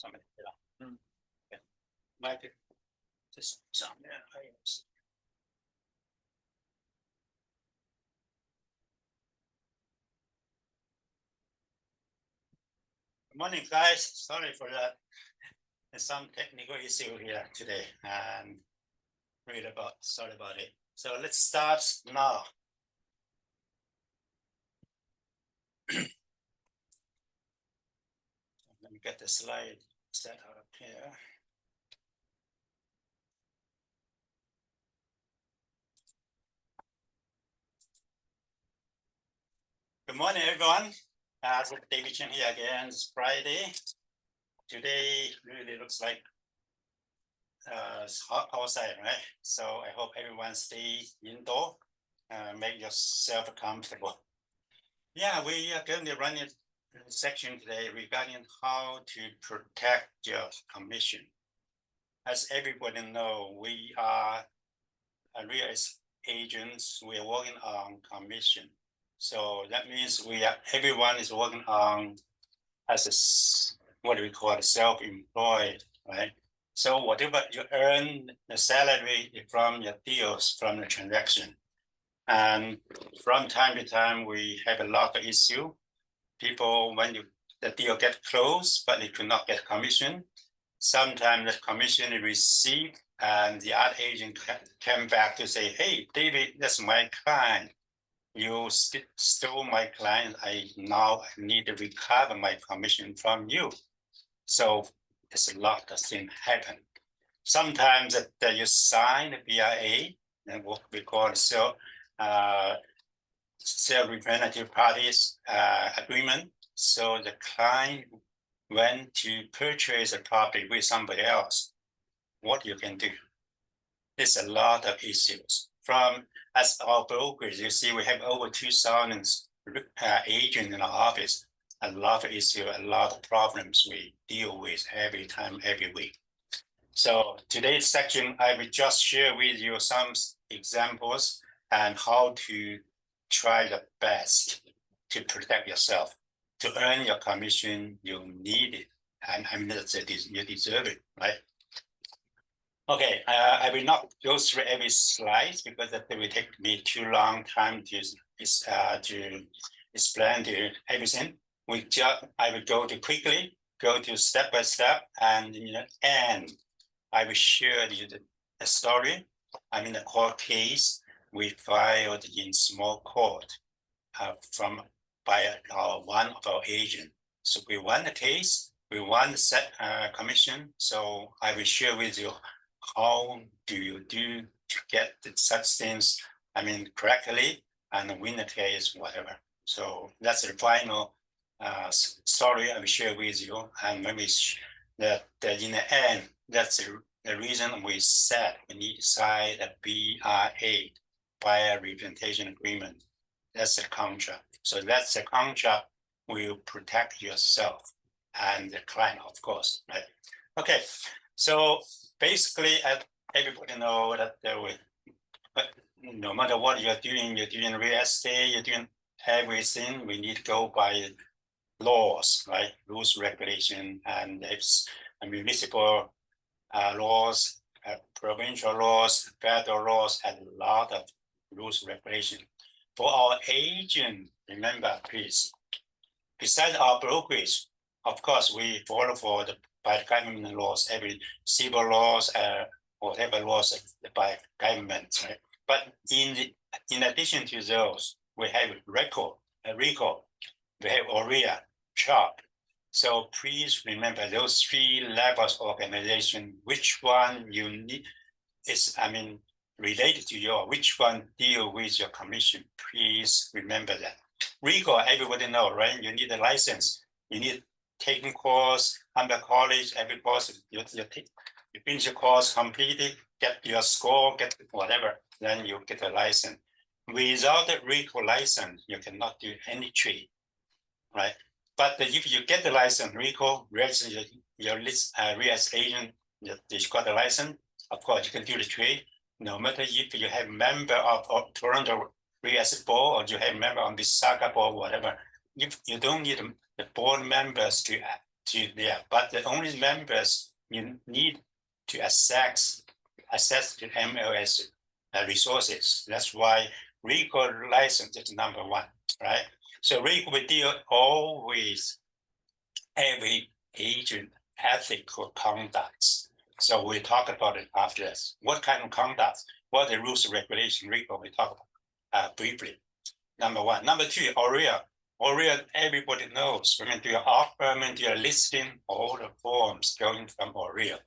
somebody. Okay. Might be just somewhere. Good morning, guys. Sorry for that. There's some technical issue here today, and sorry about it. So let's start now. Let me get the slide set up here. Good morning, everyone. David Chen here again. It's Friday. Today really looks like it's hot outside, right? So I hope everyone stays indoor. Make yourself comfortable. Yeah, we are going to run a section today regarding how to protect your commission. As everybody knows, we are real estate agents. We are working on commission. So that means everyone is working on as what we call self-employed, right? So whatever you earn the salary from your deals, from the transaction. And from time to time, we have a lot of issue. People, when the deal get closed, but they could not get commission. Sometimes the commission is received and the other agent came back to say, hey, David, that's my client. You stole my client. I need to recover my commission from you. So there's a lot of things happen. Sometimes that you sign a BIA, and what we call sale representative parties agreement. So the client went to purchase a property with somebody else. What you can do? There's a lot of issues. As our brokers, you see, we have over 2,000 agents in our office. A lot of issues, a lot of problems we deal with every time, every week. So today's section, I will just share with you some examples and how to try the best to protect yourself. To earn your commission, you need it. And I mean, you deserve it, right? Okay, I will not go through every slide because that will take me too long time to explain to everything. I will go to step by step, and in the end, I will share you the story. I mean, the court case we filed in small court by one of our agents. So we won the case, we won the commission. So I will share with you how do you do to get such things, I mean, correctly and win the case, whatever. So that's the final story I will share with you. And maybe that in the end, that's the reason we said we need to sign a BRA, buyer representation agreement. That's the contract. So that's the contract will protect yourself and the client, of course, right? Okay, so basically, everybody know that but no matter what you're doing real estate, you're doing everything, we need to go by laws, right? Rules, regulation, and it's municipal laws, provincial laws, federal laws, and a lot of rules, regulation. For our agent, remember, please, besides our brokerage, of course, we follow by the government laws, every civil laws, whatever laws by government, right? But in addition to those, we have RICO, we have OREA, CHOP. So please remember those 3 levels of organization, which one you need is, I mean, related to which one deal with your commission. Please remember that. RICO, everybody know, right? You need a license. You need taking course under college, every course you finish your course completely, get your score, get whatever, then you get a license. Without a RICO license, you cannot do any trade, right? But if you get the license, RICO, register your real estate agent, you got the license, of course you can do the trade. No matter if you have member of Toronto Real Estate Board or you have member on Mississauga Board, whatever, if you don't need the board members to to there, but the only members you need to access to MLS resources. That's why REAL license is number one, right? So REAL will deal always every agent ethical conducts. So we talk about it after this. What kind of conduct? What the rules and regulation REAL we talk about briefly. Number one. Number two, OREA. OREA, everybody knows. When you do your offer, when you are listing, all the forms going from OREA.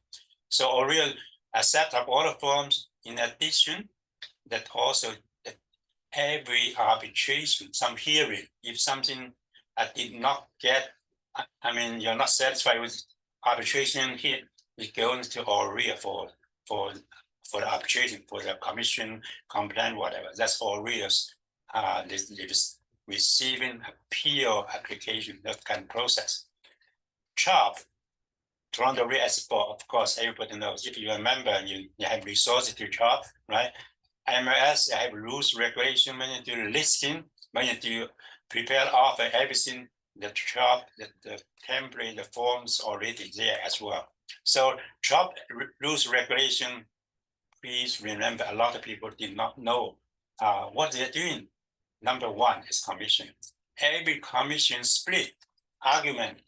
So OREA set up all the forms. In addition, that also that every arbitration, some hearing, if something did not get, I mean, you're not satisfied with arbitration here, it goes to OREA for the arbitration, for the commission, complaint, whatever. That's OREA's this receiving appeal application, that kind of process. CHOP, Toronto Real Estate, of course, everybody knows. If you remember, you have resources to CHOP, right? MLS, you have rules, regulation, when you do listing, when you do prepare offer, everything, the CHOP, the template, the forms already there as well. So CHOP rules, regulation, please remember, a lot of people did not know what they're doing. Number one is commission. Every commission split argument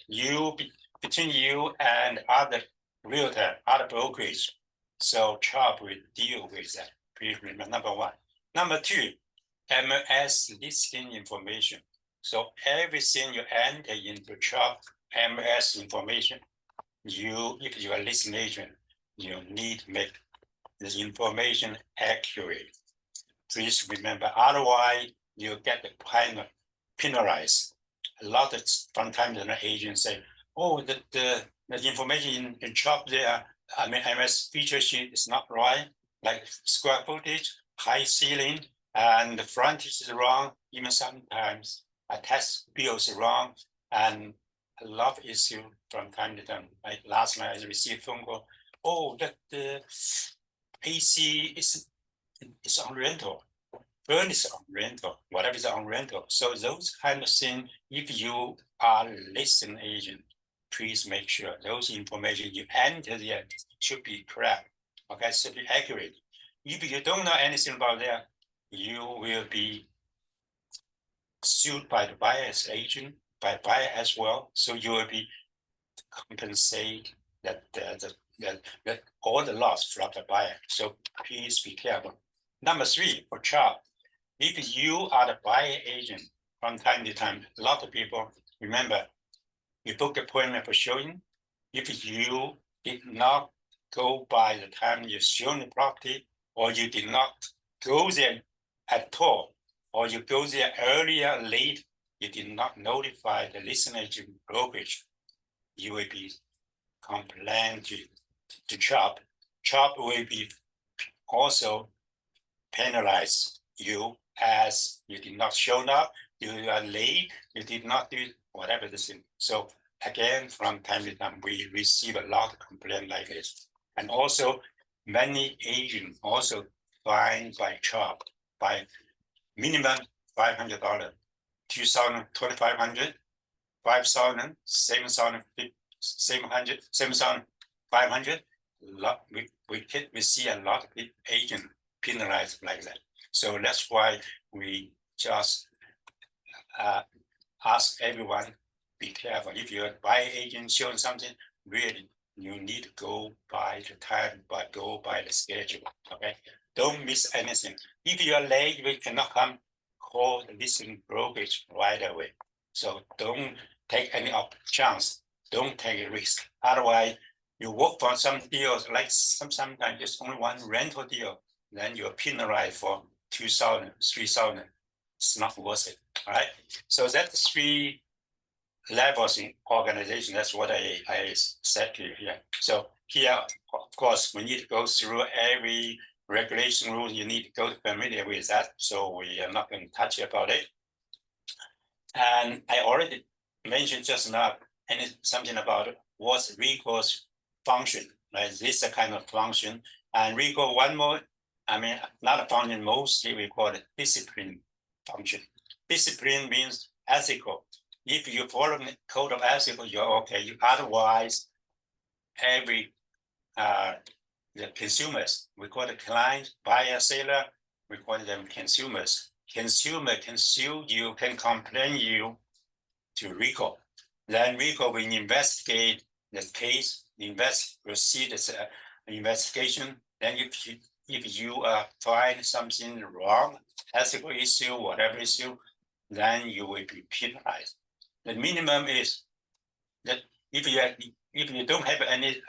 between you and other realtor, other brokerage. So CHOP will deal with that. Please remember, number one. Number two, MLS listing information. So everything you enter into CHOP MLS information, if you are listing agent, you need to make this information accurate. Please remember, otherwise you get the penalized. A lot of sometimes the agents say, oh, the information in CHOP there, I mean, MS feature sheet is not right, like square footage, high ceiling, and the frontage is wrong. Even sometimes a tax bill is wrong, and a lot of issue from time to time. Like last night I received a phone call, oh, that the AC is on rental. Furnace on rental, whatever is on rental. So those kind of things, if you are a listing agent, please make sure those information you enter there should be correct, okay, should be accurate. If you don't know anything about that, you will be sued by the buyer's agent, by buyer as well. So you will be compensated that all the loss from the buyer. So please be careful. Number three, for CHOP. If you are the buyer agent, from time to time, a lot of people, remember, you book appointment for showing. If you did not go by the time you show the property, or you did not go there at all, or you go there earlier, late, you did not notify the listing agent brokerage, you will be complained to CHOP. CHOP will be also penalize you as you did not show up, you are late, you did not do whatever the thing. So again, from time to time, we receive a lot of complaints like this. And also, many agents also fined by CHOP by minimum $500, $2,000, $2,500, $5,000, $7,500, $7,500. We see a lot of agents penalized like that. So that's why we just ask everyone, be careful. If you're a buyer agent showing something, really, you need to go by the time, but go by the schedule, okay? Don't miss anything. If you're late, we cannot come, call the listing brokerage right away. So don't take any chance. Don't take a risk. Otherwise, you work for some deals, like sometimes just only one rental deal, then you're penalized for $2,000, $3,000. It's not worth it, all right? So that's three levels in organization. That's what I said to you here. So here, of course, we need to go through every regulation rule. You need to go familiar with that. So we are not going to touch about it. And I already mentioned just now something about what's REAL's function, right? This is a kind of function. And REAL, one more, I mean, not a function, mostly we call it discipline function. Discipline means ethical. If you follow the code of ethics, you're okay. Otherwise, every the consumers, we call the client, buyer, seller, we call them consumers. Consumer can sue you, can complain you to RICO. Then RICO will investigate the case, proceed the investigation. Then if you find something wrong, ethical issue, whatever issue, then you will be penalized. The minimum is that if you don't have any,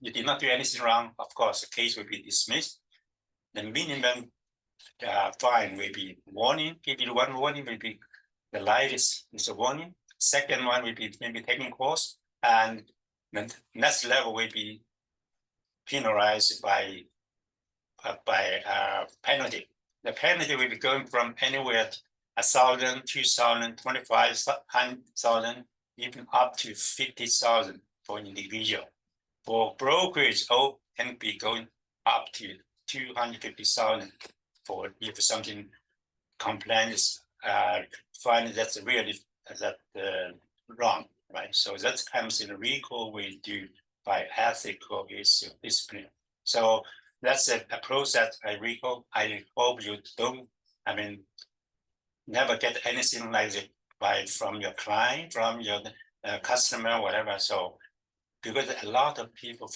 you did not do anything wrong, of course, the case will be dismissed. The minimum fine will be warning. Give you one warning, will be the light is a warning. Second one will be maybe taking course, and the next level will be penalized by penalty. The penalty will be going from anywhere 1,000, 2,000, 25,000, even up to 50,000 for individual. For brokerage, can be going up to 250,000 for if something complaints find that's really wrong, right? So that comes in RICO we do by ethical issue discipline. So that's a process I RICO. I hope you don't, never get anything like it from your client, from your customer, whatever. So because a lot of people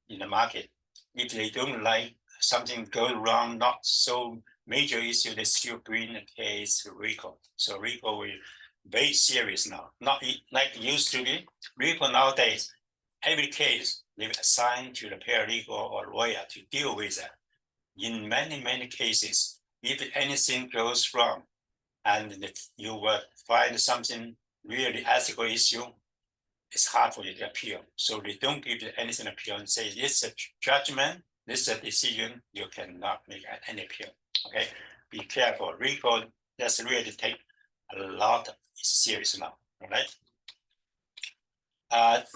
in the market, if they don't like something going wrong, not so major issue, they still bring the case to RICO. So RICO will very serious now, not like it used to be. RICO nowadays, every case they assign to the paralegal or lawyer to deal with that. In many cases, if anything goes wrong, and you will find something really ethical issue, it's hard for you to appeal. So they don't give you anything appeal and say this is a judgment, this is a decision, you cannot make any appeal. Okay, be careful. RICO, that's really take a lot of serious now. All right.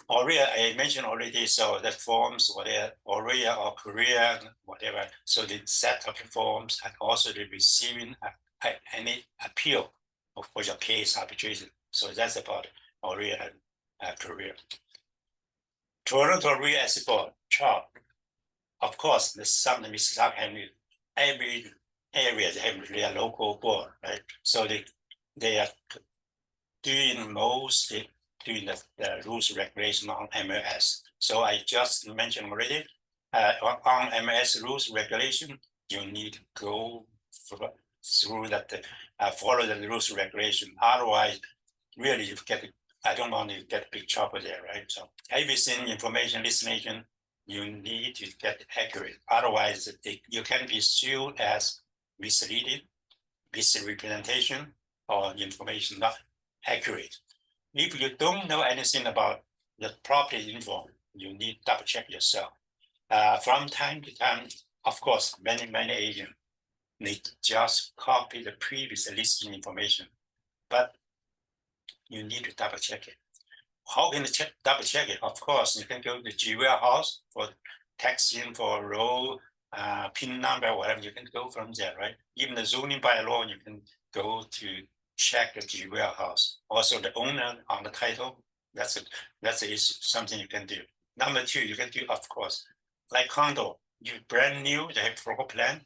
Aurea, I mentioned already, so the forms, whatever, Aurea or Korea, whatever, so the set of forms and also the receiving any appeal for your case arbitration. So that's about Aurea and Korea. Toronto Real Estate chart. Of course, there's some Mississauga, every area they have their local board, right? So they are doing mostly doing the rules regulation on MLS. So I just mentioned already, on MLS rules regulation, you need to go through that, follow the rules regulation. Otherwise, really you get, I don't want to get big trouble there, right? So everything, information, destination, you need to get accurate. Otherwise, you can be sued as misleading, misrepresentation, or information not accurate. If you don't know anything about the property info, you need to double check yourself. From time to time, of course, many agents, they just copy the previous listing information, but you need to double check it. How can you double check it? Of course, you can go to the G warehouse for texting for row, PIN number, whatever, you can go from there, right? Even the zoning bylaw, you can go to check the G warehouse. Also the owner on the title, that's something you can do. Number two, you can do, of course, like condo, you brand new, they have floor plan,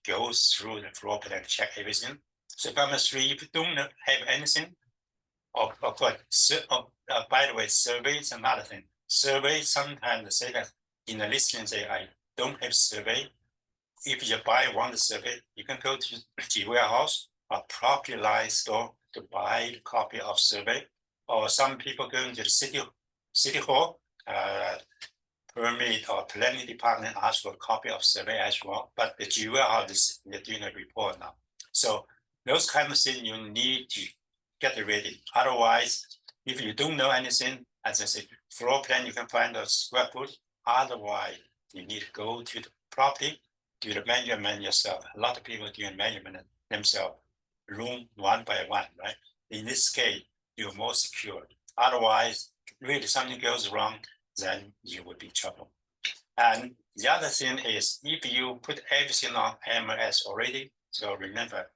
go through the floor plan, check everything. So number three, if you don't have anything, of course, by the way, survey is another thing. Survey, sometimes they say that in the listing, say, I don't have survey. If you want the survey, you can go to the warehouse or property line store to buy a copy of survey. Or some people go into the city hall, permit or planning department ask for a copy of survey as well. But the G warehouse, they're doing a report now. So those kind of things you need to get ready. Otherwise, if you don't know anything, as I said, floor plan, you can find a square foot. Otherwise, you need to go to the property, do the measurement yourself. A lot of people do measurement themselves, room one by one, right? In this case, you're more secure. Otherwise, really something goes wrong, then you will be in trouble. And the other thing is, if you put everything on MLS already, so remember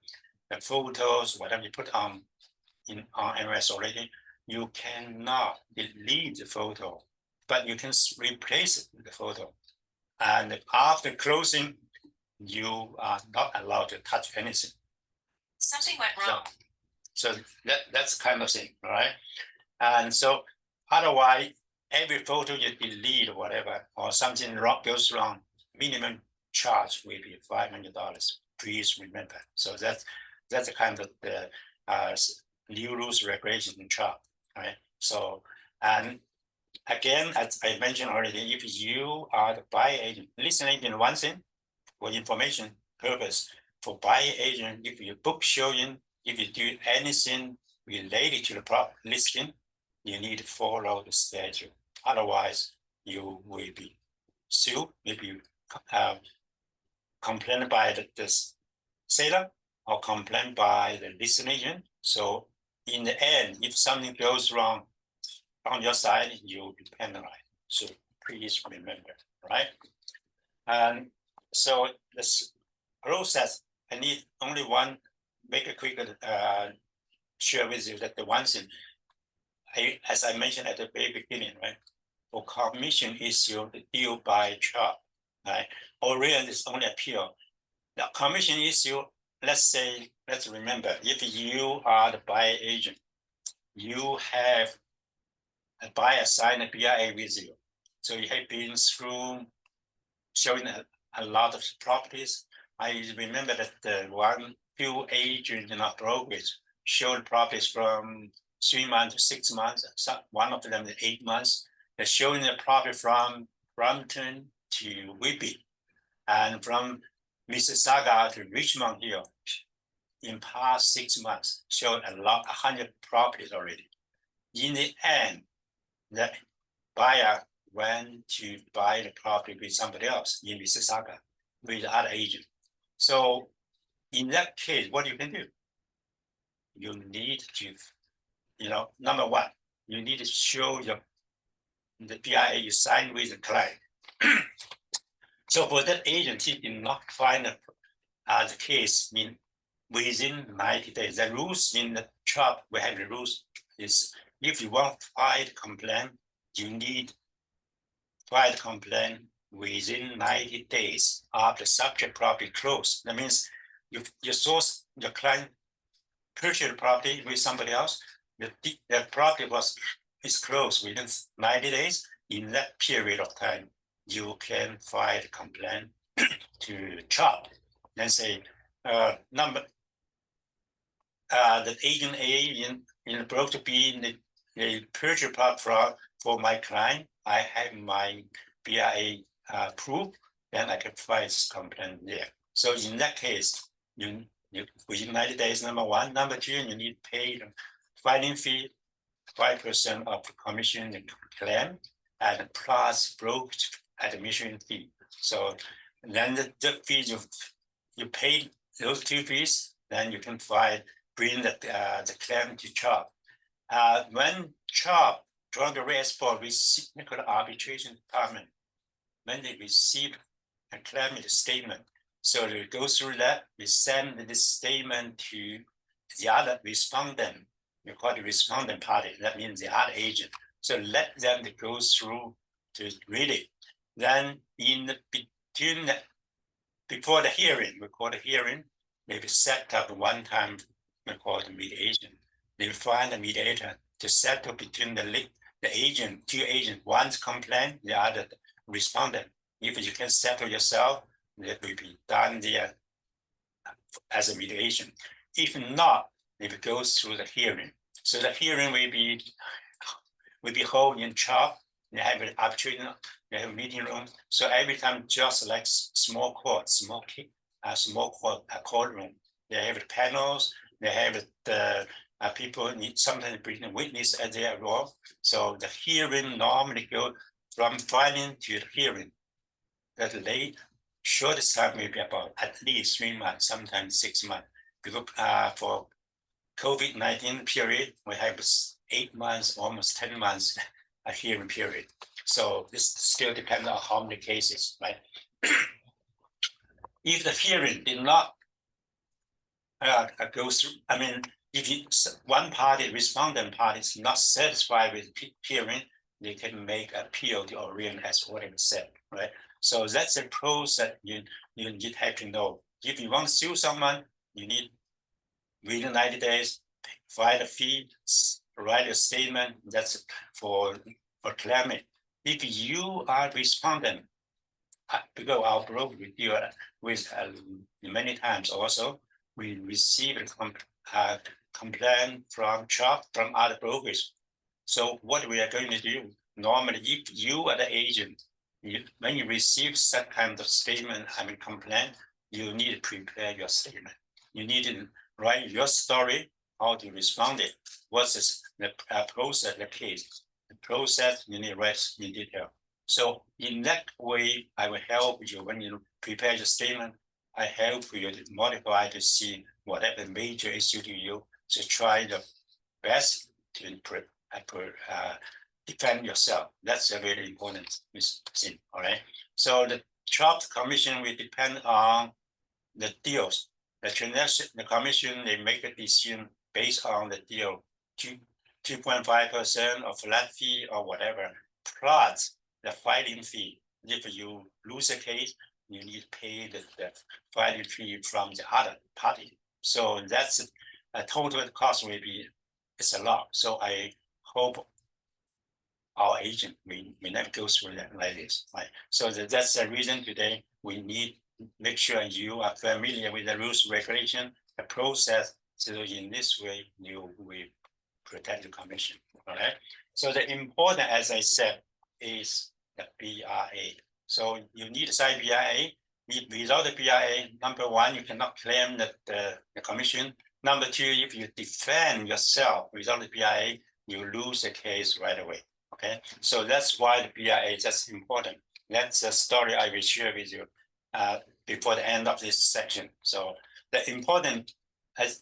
the photos, whatever you put on MLS already, you cannot delete the photo, but you can replace the photo. And after closing, you are not allowed to touch anything. Something went wrong. So that's kind of thing, right? And so otherwise, every photo you delete or whatever, or something wrong goes wrong, minimum charge will be $500. Please remember. So that's the kind of the new rules, regulation in chart, right? So, and again, as I mentioned already, if you are the buyer agent, listing agent, one thing for information purpose. For buyer agent, if you book showing, if you do anything related to the property listing, you need to follow the schedule. Otherwise, you will be sued, maybe complained by the seller or complained by the listing agent. So in the end, if something goes wrong on your side, you'll be penalized. So please remember, right? And so this process, I need only one, make a quick share with you that the one thing, as I mentioned at the very beginning, right? For commission issue, the deal by chart, right? Or real is only appeal. The commission issue, let's remember, if you are the buyer agent, you have a buyer sign a BIA with you. So you have been through showing a lot of properties. I remember that the one few agent in our brokerage showed properties from 3 months to 6 months. One of them 8 months. They're showing the property from Brampton to Whitby and from Mississauga to Richmond here. In past 6 months, showed 100 properties already. In the end, the buyer went to buy the property with somebody else in Mississauga with other agent. So in that case, what you can do? You need to, number one, you need to show the PIA you signed with the client. So for that agent, he did not find the case within 90 days. The rules in the chart, we have the rules is if you want to file a complaint, you need file a complaint within 90 days after subject property closed. That means your client purchased the property with somebody else, the property is closed within 90 days. In that period of time, you can file a complaint to CHOP. Then say, the agent A in broker B, the purchase property for my client, I have my BIA proof, then I can file this complaint there. So in that case, you within 90 days, number one. Number two, you need to pay the filing fee, 5% of the commission claim, and plus brokerage admission fee. So then the fees you pay those two fees, then you can bring the claim to CHOP. When CHOP, Toronto Export, receive arbitration department, when they receive a claimant statement, so they go through that, we send this statement to the other respondent. We call it respondent party. That means the other agent. So let them go through to read it. Then before the hearing, we call the hearing, maybe set up one time, we call the mediation. They find a mediator to settle between the agent, two agents, one's complaint, the other respondent. If you can settle yourself, that will be done there as a mediation. If not, it goes through the hearing. So the hearing will be held in CHOP. They have an arbitration, they have a meeting room. So every time, just like small court, courtroom, they have the panels, they have the people sometimes bring a witness as their role. So the hearing normally goes from filing to the hearing. That late, shortest time may be about at least 3 months, sometimes 6 months. Because for COVID-19 period, we have 8 months, almost 10 months a hearing period. So this still depends on how many cases, right? If the hearing did not go through, if one party, respondent party, is not satisfied with hearing, they can make appeal to REALM as already said, right? So that's a process you need have to know. If you want to sue someone, you need within 90 days, file a fee, write a statement. That's for claimant. If you are respondent, because our broker we deal with many times also, we receive a complaint from other brokers. So what we are going to do, normally if you are the agent, when you receive such kind of statement, complaint, you need to prepare your statement. You need to write your story, how to respond it, what's the process, the case. The process you need to write in detail. So in that way, I will help you when you prepare your statement. I help you to modify to see whatever major issue to you to try the best to defend yourself. That's a very important thing. All right. So the chopped commission will depend on the deals. The transaction, the commission, they make a decision based on the deal, 2.5% of flat fee or whatever, plus the filing fee. If you lose a case, you need to pay the filing fee from the other party. So that's a total cost will be, it's a lot. So I hope our agent may not go through that like this, right? So that's the reason today we need to make sure you are familiar with the rules, regulation, the process. So in this way, you will protect the commission, all right? So the important, as I said, is the BRA. So you need to sign BRA. Without the BRA, number one, you cannot claim that the commission. Number two, if you defend yourself without the BRA, you lose the case right away. Okay, so that's why the BRA is just important. That's a story I will share with you before the end of this section. So the important as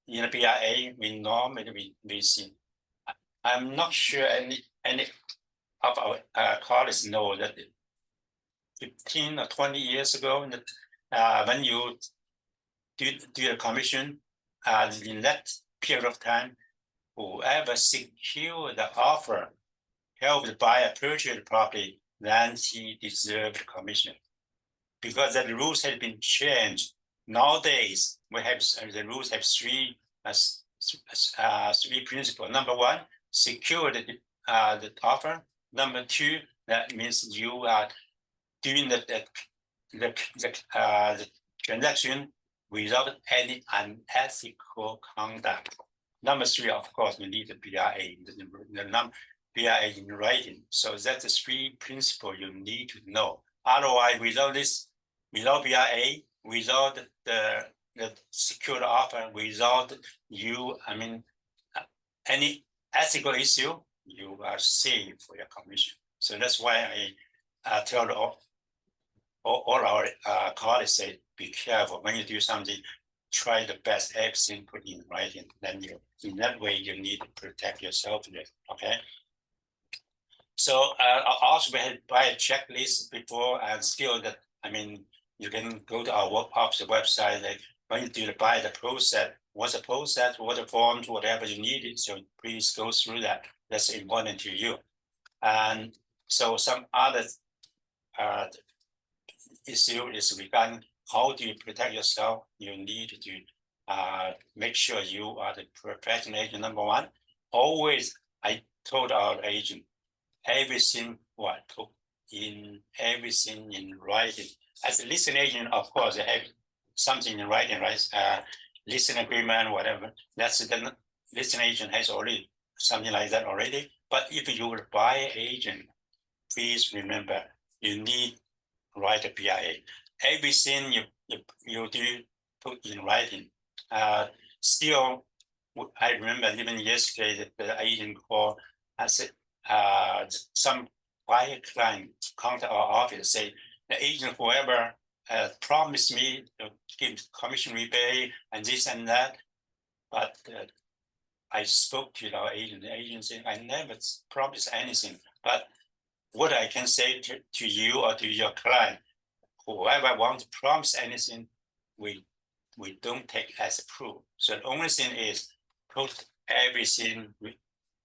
in the BRA, we normally we see. I'm not sure any of our colleagues know that 15 or 20 years ago, when you do a commission, in that period of time, whoever secured the offer helped the buyer purchase the property, then he deserved commission. Because the rules had been changed. Nowadays, we have the rules have three principles. Number one, secure the offer. Number two, that means you are doing the transaction without any unethical conduct. Number three, of course, you need the BRA, the BRA in writing. So that's the three principles you need to know. Otherwise, without this, without BRA, without the secured offer, without you, any ethical issue, you are safe for your commission. So that's why I tell all our colleagues say, be careful when you do something, try the best everything put in writing. Then you, in that way, you need to protect yourself. Okay. So also we had buy a checklist before, and still that you can go to our Webforms website. Like when you do the buy the process, what's the process, what the forms, whatever you need. So please go through that. That's important to you. And so some other issue is regarding how do you protect yourself. You need to make sure you are the professional agent. Number one, always I told our agent, everything put in everything in writing. As a listing agent, of course, they have something in writing, right? Listing agreement, whatever. That's the listing agent has already something like that already. But if you will buy agent, please remember you need to write a BIA. Everything you do put in writing. Still, I remember even yesterday that the agent called. I said, some quiet client contact our office, say the agent whoever promised me to give commission rebate and this and that, but I spoke to our agent. The agent said I never promised anything. But what I can say to you or to your client, whoever wants to promise anything, we we don't take as proof. So the only thing is put everything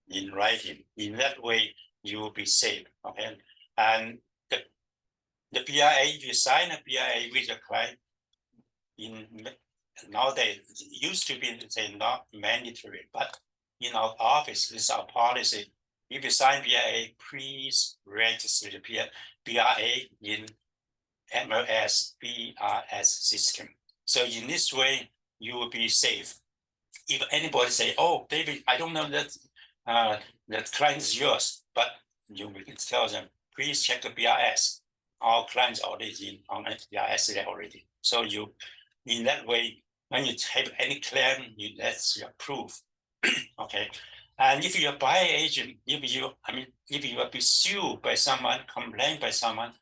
in writing. In that way, you will be safe. Okay, and the BIA, if you sign a BIA with your client, nowadays it used to be say not mandatory, but in our office, this is our policy. If you sign BIA, please register the BIA in MLS BRS system. So in this way, you will be safe. If anybody say, "Oh, David, I don't know that that client is yours," but you can tell them, "Please check the BRS. Our clients already in on BRS there already." So you, in that way, when you have any claim, that's your proof. Okay. And if you're a buyer agent, if you are be sued by someone, complained by someone,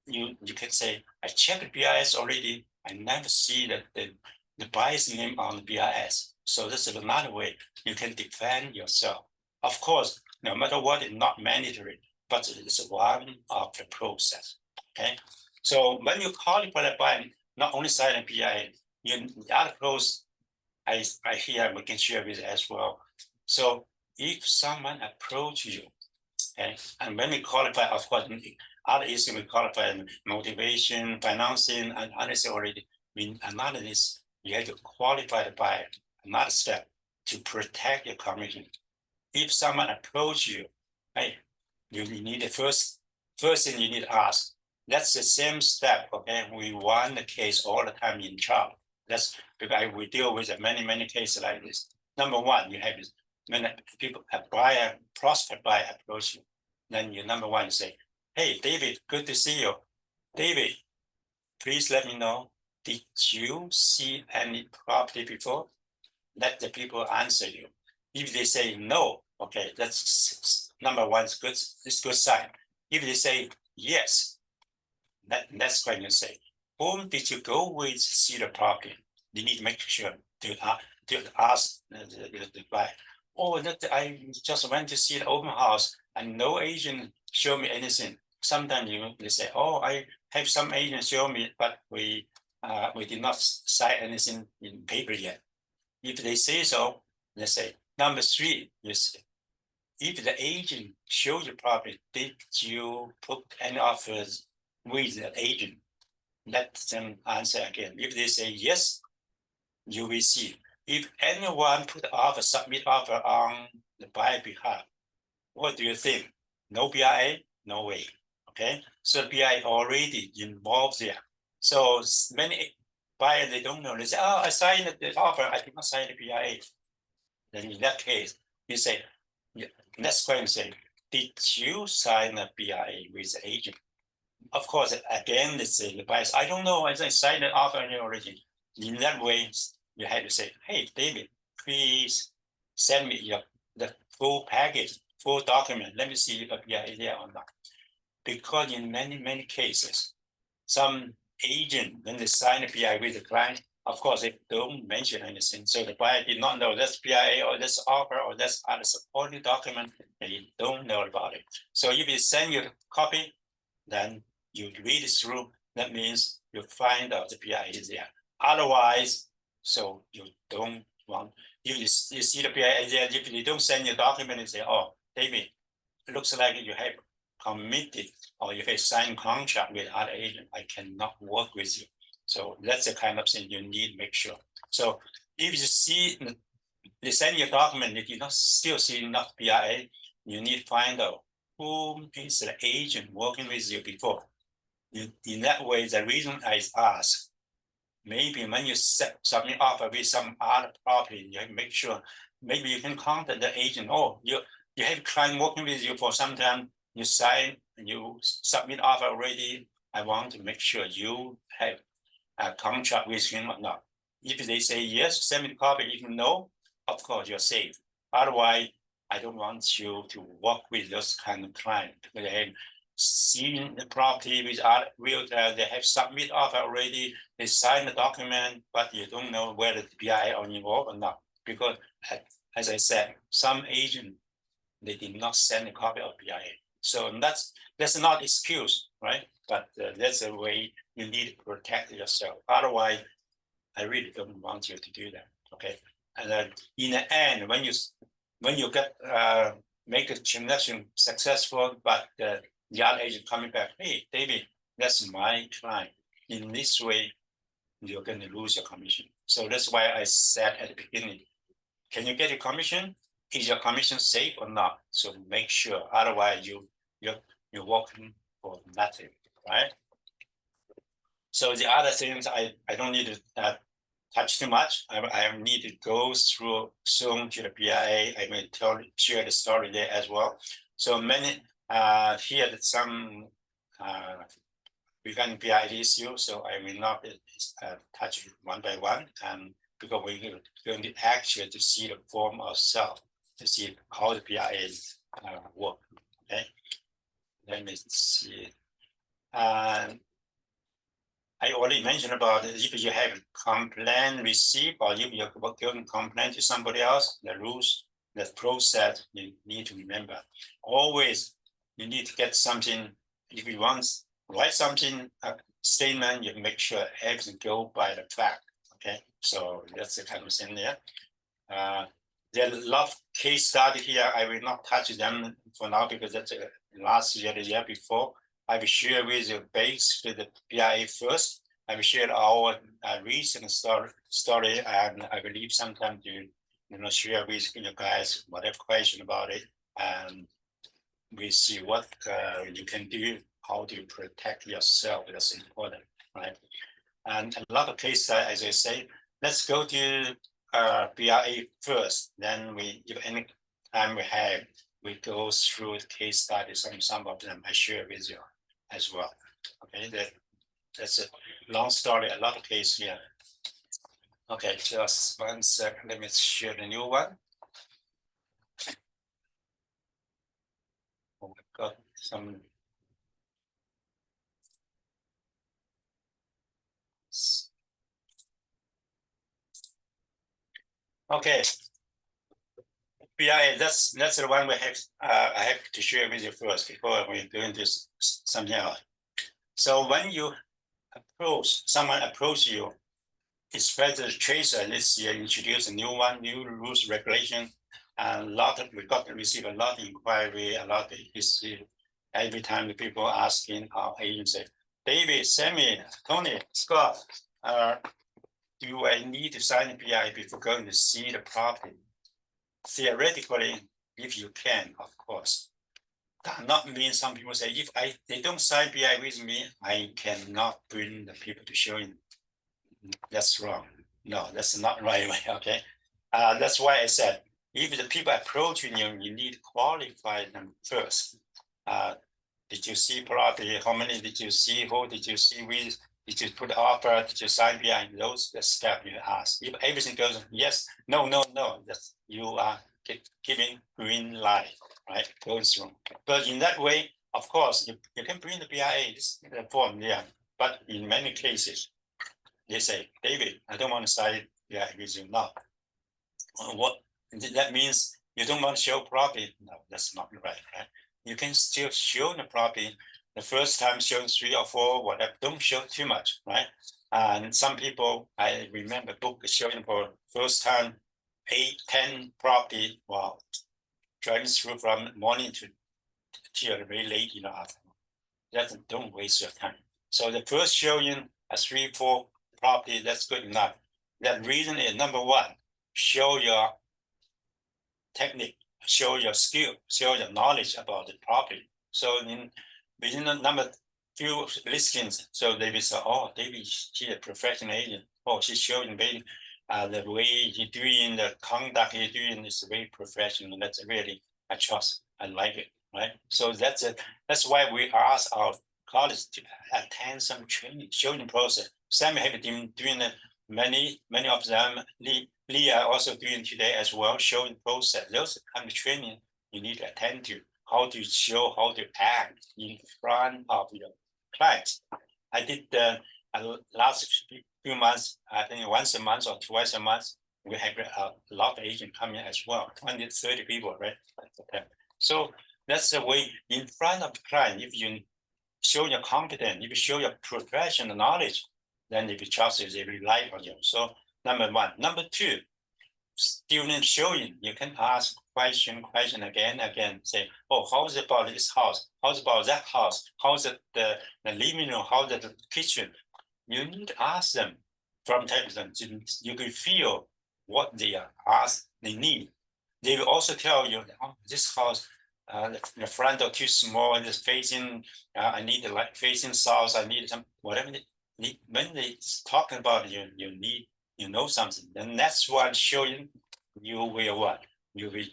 you can say, "I checked the BIS already. I never see that the buyer's name on the BIS." So this is another way you can defend yourself. Of course, no matter what, it's not mandatory, but it's one of the process. Okay. So when you qualify the buyer, not only sign a BIA, the other process I here we can share with you as well. So if someone approach you, okay, and when we qualify, of course, other issue we qualify motivation, financing, and others already. Another is you have to qualify the buyer. Another step to protect your commission. If someone approach you, hey, you need the first thing you need to ask. That's the same step. Okay, we won the case all the time in trial. That's because we deal with many cases like this. Number one, you have this when people prospect buyer approach you, then you number one, you say, "Hey, David, good to see you. David, please let me know, did you see any property before?" Let the people answer you. If they say no, okay, that's number one, it's good sign. If they say yes, that's when you say, "Whom did you go with to see the property?" You need to make sure to ask the buyer. "Oh, that I just went to see the open house and no agent show me anything." Sometimes they say, "Oh, I have some agent show me, but we did not sign anything in paper yet." If they say so, they say, number three, you say, if the agent show you property, did you put any offers with the agent? Let them answer again. If they say yes, you will see. If anyone put offer, submit offer on the buyer behalf, what do you think? No BIA? No way. Okay, so BIA already involved there. So many buyers, they don't know. They say, "Oh, I signed the offer. I did not sign the BIA." Then in that case, you say, next question, say, "Did you sign a BIA with the agent?" Of course, again, the buyer, "I don't know. I signed the offer already." In that way, you have to say, "Hey, David, please send me the full package, full document. Let me see if a BIA is there or not." Because in many cases, some agent, when they sign a BIA with the client, of course, they don't mention anything. So the buyer did not know that's BIA or that's offer or that's other supporting document, and you don't know about it. So if you send your copy, then you read it through. That means you find out the BIA is there. Otherwise, so you don't want, if you see the BIA is there, if you don't send your document and say, "Oh, David, it looks like you have committed or you have signed contract with other agent, I cannot work with you." So that's the kind of thing you need to make sure. So if you see they send your document, if you still see not BIA, you need to find out who is the agent working with you before. In that way, the reason I ask, maybe when you submit offer with some other property, you have to make sure, maybe you can contact the agent. "Oh, you have a client working with you for some time, you sign, you submit offer already. I want to make sure you have a contract with him or not." If they say yes, send me the copy. If no, of course you're safe. Otherwise, I don't want you to work with those kind of client. They have seen the property with other realtor, they have submit offer already, they sign the document, but you don't know whether the BIA are involved or not. Because as I said, some agent, they did not send a copy of BIA. So that's not excuse, right? But that's a way you need to protect yourself. Otherwise, I really don't want you to do that. Okay. And then in the end, when you get make a transaction successful, but the other agent coming back, hey, David, that's my client. In this way, you're going to lose your commission. So that's why I said at the beginning, can you get your commission? Is your commission safe or not? So make sure, otherwise you're working for nothing, right? So the other things I don't need to touch too much. I need to go through soon to the BIA. I will share the story there as well. So many here some regarding BIA issue. So I will not touch it one by one, because we're going to actually to see the form ourselves to see how the BIA work. Okay, let me see. I already mentioned about if you have complaint received or if you're giving complaint to somebody else, the rules, the process you need to remember. Always you need to get something. If you want to write something, a statement, you make sure everything go by the fact. Okay, so that's the kind of thing there. There are a lot of case study here. I will not touch them for now because that's last year, the year before. I will share with you basically the BIA first. I will share our recent story, and I will leave some time to share with you guys whatever question about it, and we see what you can do, how to protect yourself. That's important, right? And a lot of cases, as I say, let's go to BIA first. Then if any time we have, we go through the case studies, and some of them I share with you as well. Okay, that's a long story, a lot of cases here. Okay, just 1 second. Let me share the new one. Oh, I've got some. Okay. BIA, that's the one we have. I have to share with you first before we go into something else. So when you someone approach you, especially the tracer this year introduced a new rules regulation, and we got to receive a lot of inquiry, a lot of history. Every time the people asking our agency, David, Sammy, Tony, Scott, do I need to sign a BIA before going to see the property? Theoretically, if you can, of course. That not mean some people say, if they don't sign BI with me, I cannot bring the people to showing. That's wrong. No, that's not right way. Okay, that's why I said if the people approaching you, you need to qualify them first. Did you see property? How many did you see? Who did you see with? Did you put offer? Did you sign behind those? The step you ask. If everything goes yes, no, that's you are giving green light, right? Goes through. But in that way, of course, you can bring the BIA this form, yeah. But in many cases, they say, David, I don't want to sign BIA with you now. What that means? You don't want to show property? No, that's not right, right? You can still show the property. The first time show 3 or 4, whatever, don't show too much, right? And some people, I remember book showing for first time 8, 10 property, wow, driving through from morning to till very late in the afternoon. That don't waste your time. So the first showing a 3, 4 property, that's good enough. That reason is number 1, show your technique, show your skill, show your knowledge about the property. So within the number few listings, so they will say, oh, David, she's a professional agent. Oh, she's showing very, the way he's doing, the conduct he's doing is very professional. That's really, I trust, I like it, right? So that's it. That's why we ask our colleagues to attend some training, showing process. Sam have been doing many of them. Leah also doing today as well, showing process. Those kind of training you need to attend to, how to show, how to act in front of your clients. I did last few months, I think once a month or twice a month, we have a lot of agents coming as well, 20, 30 people, right? Okay. So that's the way in front of the client, if you show your competence, if you show your professional knowledge, then if you trust you, they rely on you. So number one. Number two, during showing, you can ask question again, say, oh, how's about this house? How's about that house? How's it the living room? How's the kitchen? You need to ask them from time to time. You can feel what they are asked, they need. They will also tell you, oh, this house, the front door too small, and it's facing, I need like facing south, I need some, whatever they need. When they talking about you need, you know something, then that's what showing you will what? You will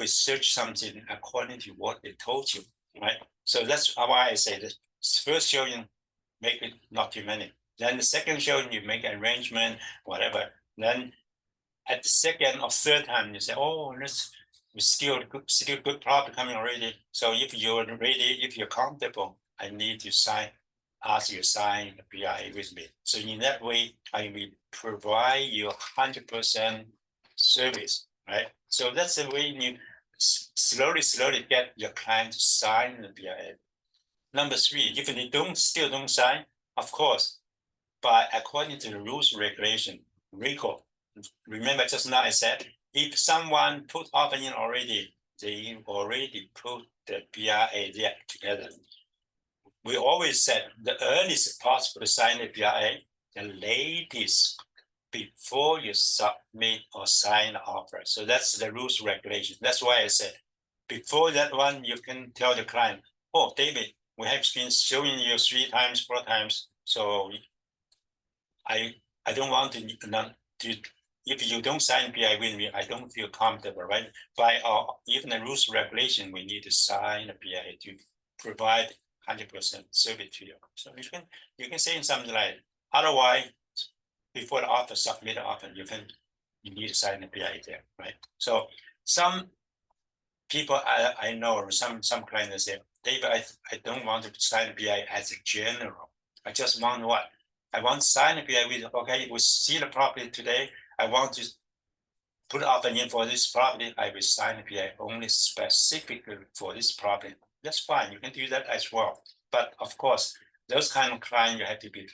search something according to what they told you, right? So that's why I say that first showing, make it not too many. Then the second showing, you make arrangement, whatever. Then at the second or third time, you say, oh, this is still good product coming already. So if you're ready, if you're comfortable, I need to ask you to sign the BIA with me. So in that way, I will provide you 100% service, right? So that's the way you slowly get your client to sign the BIA. Number three, if they still don't sign, of course, but according to the rules regulation, RICO, remember just now I said, if someone put offer in already, they already put the BIA there together. We always said the earliest possible to sign the BIA, the latest before you submit or sign the offer. So that's the rules regulation. That's why I said, before that one, you can tell the client, oh, David, we have been showing you 3 times, 4 times. So I don't want to if you don't sign BI with me, I don't feel comfortable, right? By even the rules regulation, we need to sign a BI to provide 100% service to you. So you can say something like, otherwise, before the offer, submit the offer, you need to sign the BI there, right? So some people I know, or some clients say, David, I don't want to sign the BI as a general. I just want what? I want to sign the BI with, okay, we see the property today. I want to put offer in for this property. I will sign the BI only specifically for this property. That's fine. You can do that as well. But of course, those kind of clients, you have to be,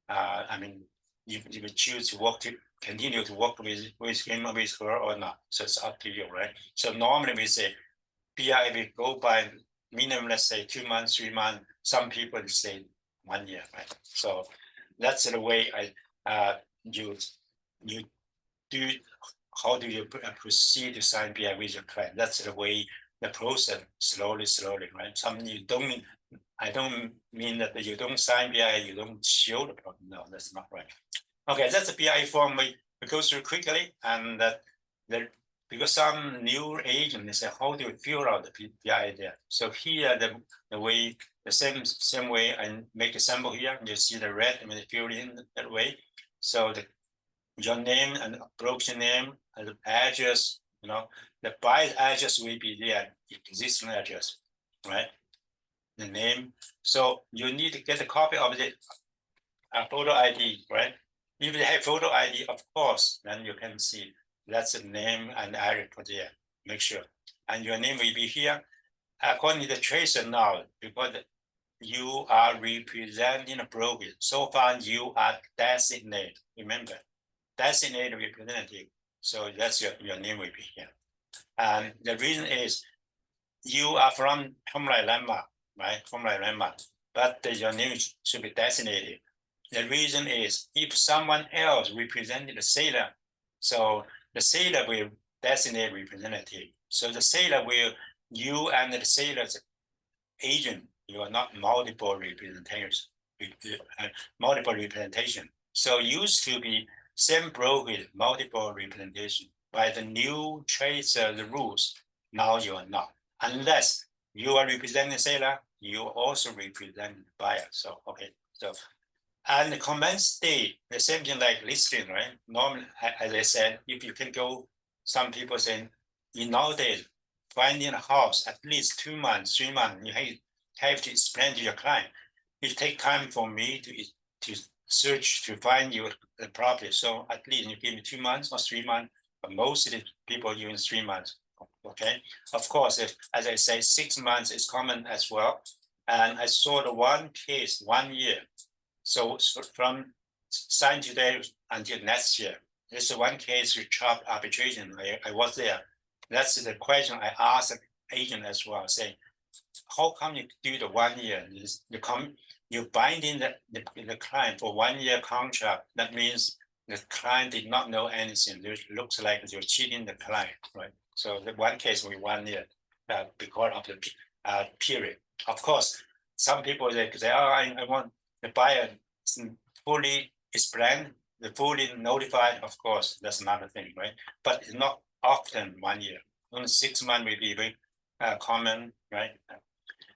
I mean, you will choose to continue to work with him or with her or not. So it's up to you, right? So normally we say BI will go by minimum, let's say 2 months, 3 months. Some people say 1 year, right? So that's the way you do. How do you proceed to sign BI with your client? That's the way the process slowly, right? I don't mean that you don't sign BI, you don't show the problem. No, that's not right. Okay, that's the BI form we go through quickly, and because some new agent, they say, how do you fill out the BI there? So here, the same way I make a sample here, you see the red, and they fill in that way. So your name and broker name and the address, the buyer address will be there, existing address, right? The name. So you need to get a copy of the photo ID, right? If you have photo ID, of course, then you can see that's the name and address put there. Make sure. And your name will be here. According to the tracer now, because you are representing a broker. So far, you are designated. Remember, designated representative. So that's your name will be here. And the reason is you are from HomeLife Landmark, right? HomeLife Landmark, but your name should be designated. The reason is if someone else represented the seller, so the seller will designate representative. So the seller will, you and the seller's agent, you are not multiple representations, So used to be same broker, multiple representation. By the new tracer, the rules, now you are not. Unless you are representing the seller, you also represent the buyer. So, okay, so. And the commence date, the same thing like listing, right? Normally, as I said, if you can go, some people say, in nowadays, finding a house at least 2 months, 3 months, you have to explain to your client. It takes time for me to search to find you the property. So at least you give me 2 months or 3 months, but most of the people use 3 months. Okay. Of course, as I say, 6 months is common as well. And I saw the one case, 1 year. So from sign today until next year, this is one case with chop arbitration. I was there. That's the question I asked the agent as well. Say, how come you do the 1 year? You binding the client for 1 year contract. That means the client did not know anything. It looks like you're cheating the client, right? So the one case with 1 year because of the period. Of course, some people they say, oh, I want the buyer fully explained, fully notified. Of course, that's another thing, right? But it's not often 1 year. Only 6 months may be very common, right?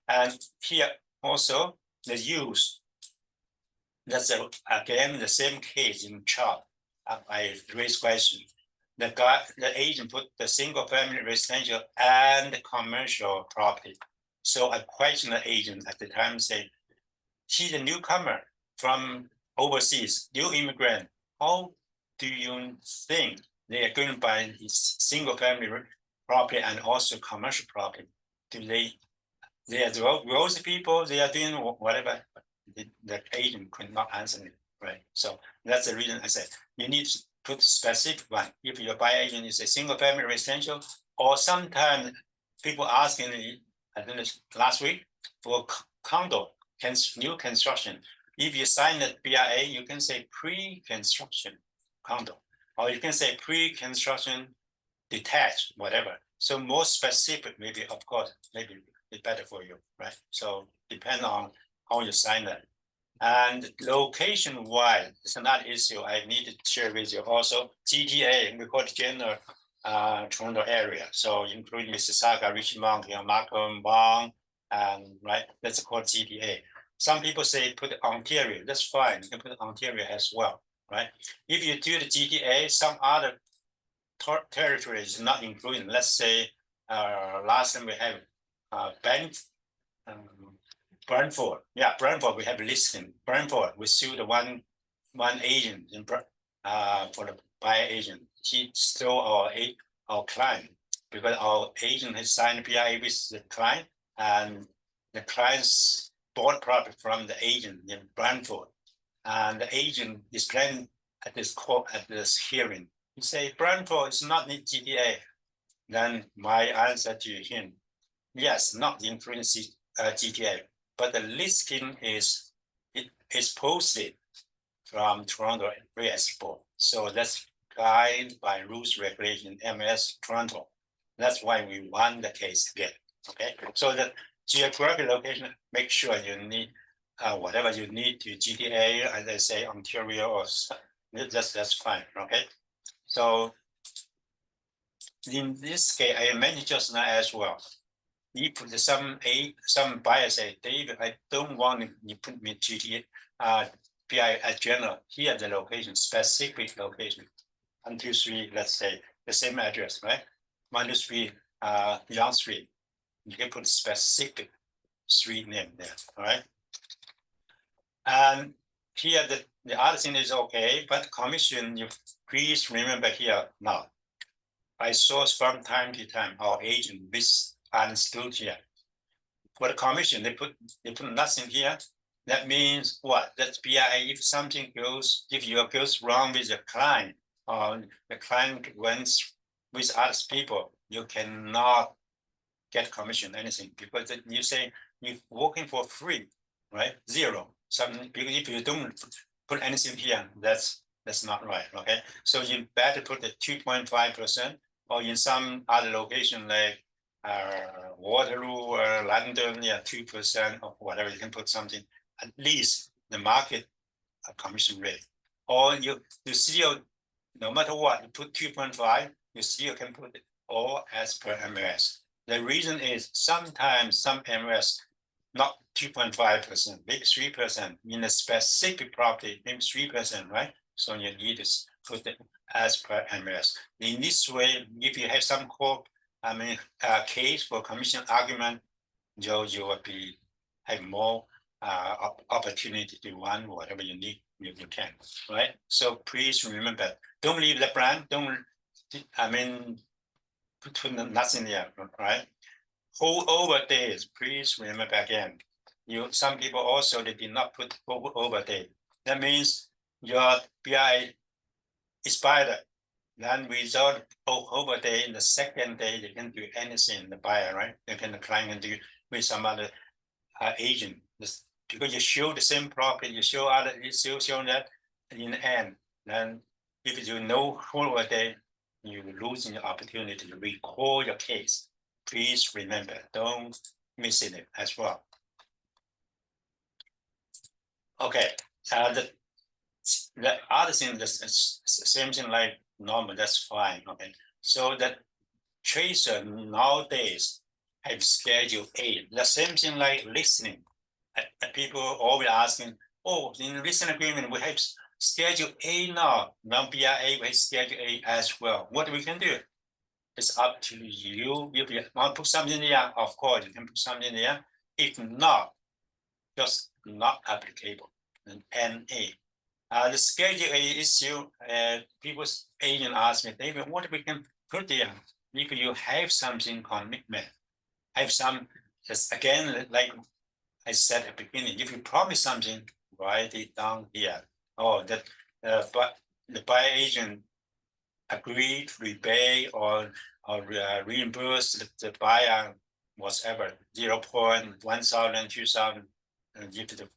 And here also the use. That's again the same case in chart. I raised question. The agent put the single family residential and commercial property. So I questioned the agent at the time, say, he's a newcomer from overseas, new immigrant. How do you think they are going to buy this single family property and also commercial property? Do they are wealthy people, they are doing whatever. The agent could not answer me, right? So that's the reason I said you need to put specific one. If your buyer agent is a single family residential, or sometimes people asking me, I think last week, for condo, new construction. If you sign the BIA, you can say pre-construction condo, or you can say pre-construction detached, whatever. So more specific, maybe, of course, maybe it's better for you, right? So depend on how you sign that. And location-wise, it's another issue I need to share with you. Also, GTA, we call it general Toronto area. So including Mississauga, Richmond, Markham, Vaughan, and right, that's called GTA. Some people say put Ontario, that's fine. You can put Ontario as well, right? If you do the GTA, some other territories not included. Let's say last time we have Brantford. Yeah, Brantford, we have listing. Brantford, we sued one agent in for the buyer agent. He stole our client because our agent has signed PIA with the client, and the clients bought property from the agent in Brantford. And the agent explained at this court, at this hearing, he say Brantford is not in GTA. Then my answer to him, yes, not including GTA, but the listing is posted from Toronto Real Estate. So that's guided by rules regulation MLS Toronto. That's why we won the case again. Okay, so the geographic location, make sure you need whatever you need to GTA, as I say, Ontario, or that's fine. Okay, so in this case, I mentioned just now as well. If some buyer say, David, I don't want you put me GTA, PI as general. Here the location, specific location. 1, 2, 3, let's say the same address, right? 1, 2, 3, Young Street. You can put specific street name there, all right? And here the other thing is okay, but commission, you please remember here now. I source from time to time our agent misunderstood here. For the commission, they put nothing here. That means what? That's BIA. If something goes wrong with the client, or the client went with other people, you cannot get commission anything, because you say you're working for free, right? Zero. Something, if you don't put anything here, that's not right. Okay, so you better put the 2.5%, or in some other location like Waterloo or London, yeah, 2% or whatever. You can put something at least the market commission rate, or you still, no matter what, you put 2.5, you still can put it all as per MLS. The reason is sometimes some MLS not 2.5%, maybe 3%, in a specific property, maybe 3%, right? So you need to put it as per MLS. In this way, if you have some case for commission argument, you will have more opportunity to run whatever you need, you can, right? So please remember, don't leave the brand, put nothing there, right? Hold over days, please remember again. some people also they did not put overday. That means your BI expired. Then without overday, in the second day, you can do anything, the buyer, right? You can, the client can do with some other agent. Because you show the same property, you show that in the end. Then if you know overday, you losing the opportunity to recall your case. Please remember, don't miss it as well. Okay, the other thing, the same thing like normal, that's fine. Okay, so that tracer nowadays have schedule A. The same thing like listening. People always asking, oh, in listening agreement we have schedule A now. Now BIA we have schedule A as well. What we can do? It's up to you. If you want to put something there, of course you can put something there. If not, just not applicable. And NA. The schedule A issue, people's agent asked me, David, what we can put there if you have something commitment, have some, just again, like I said at the beginning, if you promise something, write it down here. Oh, that but the buyer agent agreed to repay or reimburse the buyer whatever 0.1000, 2000, if the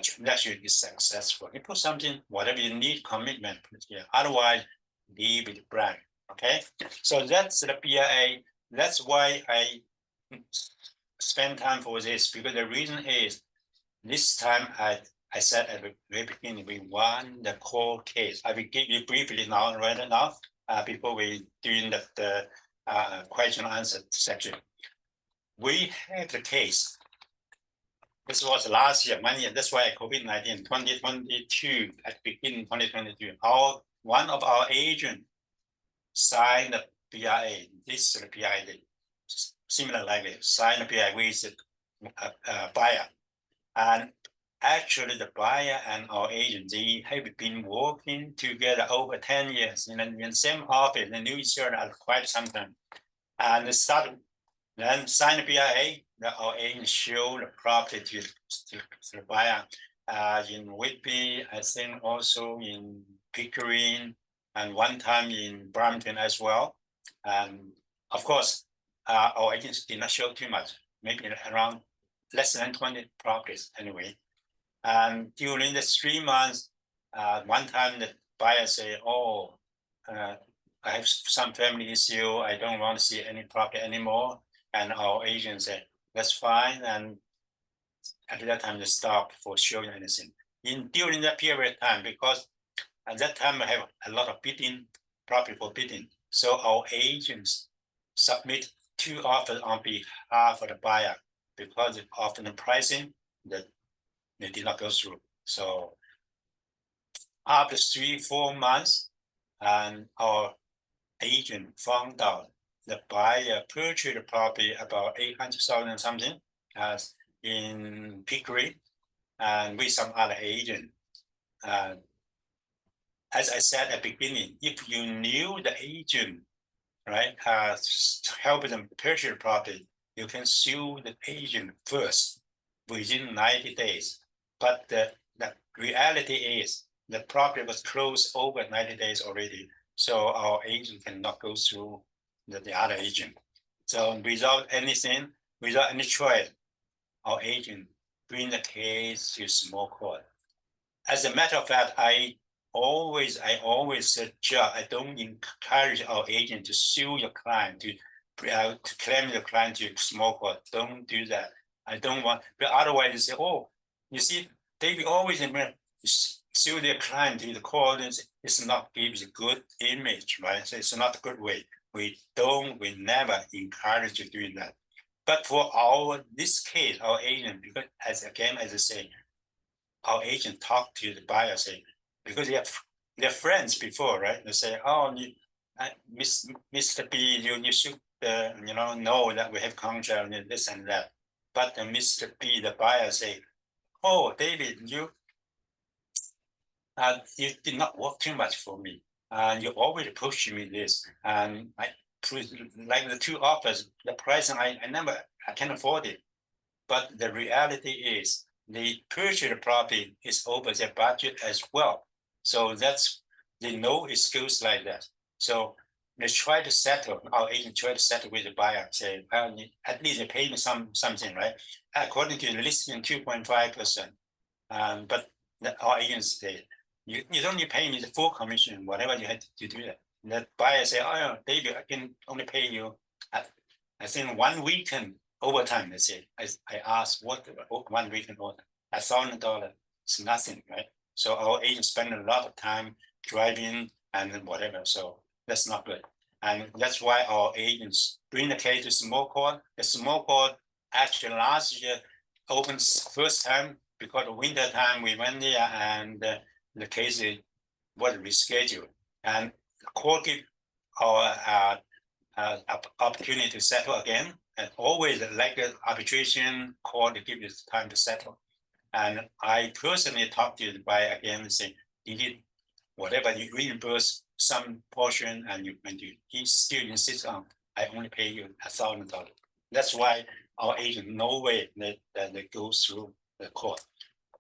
transaction is successful. You put something, whatever you need, commitment, put here. Otherwise, leave it blank. Okay, so that's the BIA. That's why I spend time for this, because the reason is this time I said at the very beginning we won the core case. I will give you briefly now, right now, before we doing the question answer section. We had the case. This was last year, 1 year. That's why COVID-19, 2022, at the beginning 2022, one of our agents signed the BIA. This is the BIA. Similar like it, sign a BIA with a buyer. And actually the buyer and our agent, they have been working together over 10 years in the same office in New Zealand at quite some time. And they started, then sign the BIA, our agent show the property to the buyer in Whitby, I think also in Pickering, and one time in Brampton as well. And of course, our agents did not show too much, maybe around less than 20 properties anyway. And during the 3 months, one time the buyer say, oh, I have some family issue, I don't want to see any property anymore. And our agent said, that's fine. And at that time, they stopped for showing anything. During that period of time, because at that time I have a lot of bidding, property for bidding. So our agents submit 2 offers on behalf of the buyer because of the pricing that they did not go through. So after 3-4 months, and our agent found out the buyer purchased the property about 800,000 something as in Pickering and with some other agent. As I said at the beginning, if you knew the agent, right, help them purchase the property, you can sue the agent first within 90 days. But the reality is the property was closed over 90 days already. So our agent cannot go through the other agent. So without anything, without any choice, our agent bring the case to small court. As a matter of fact, I always suggest, I don't encourage our agent to sue your client, to claim your client to small court. Don't do that. I don't want, but otherwise you say, oh, you see, they always sue their client to the court. It's not gives a good image, right? So it's not a good way. We never encourage you doing that. But for this case, our agent, because as I say, our agent talked to the buyer, say, because they're friends before, right? They say, oh, Mr. B, you should know that we have contract and this and that. But Mr. B, the buyer, say, oh, David, you did not work too much for me. And you always push me this. And like the 2 offers, the price I can't afford it. but the reality is the purchase property is over their budget as well. So that's the no excuse like that. So they try to settle, our agent try to settle with the buyer, say, well, at least they pay me something, right? According to the listing, 2.5%. But our agents say, you don't need to pay me the full commission, whatever you had to do that. The buyer say, oh, David, I can only pay you, I think 1 weekend overtime. They say, I asked what 1 weekend overtime, $1,000. It's nothing, right? So our agents spend a lot of time driving and whatever. So that's not good. And that's why our agents bring the case to small court. The small court actually last year opens first time because of winter time. We went there and the case was rescheduled. And the court give our opportunity to settle again. And always like an arbitration court to give you time to settle. And I personally talked to the buyer again and say, you need whatever you reimburse some portion, and he still insists on, I only pay you $1,000. That's why our agent no way that they go through the court.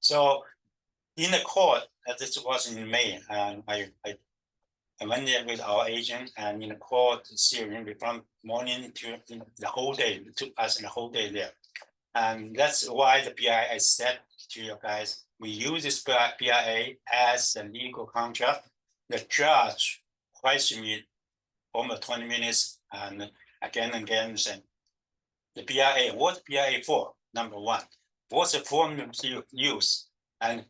So in the court, this was in May, and I went there with our agent, and in the court hearing from morning to the whole day. It took us the whole day there. And that's why the BIA said to you guys, we use this BIA as a legal contract. The judge questioned me almost 20 minutes and again said, the BIA, what's BIA for? Number one, what's the form you use? And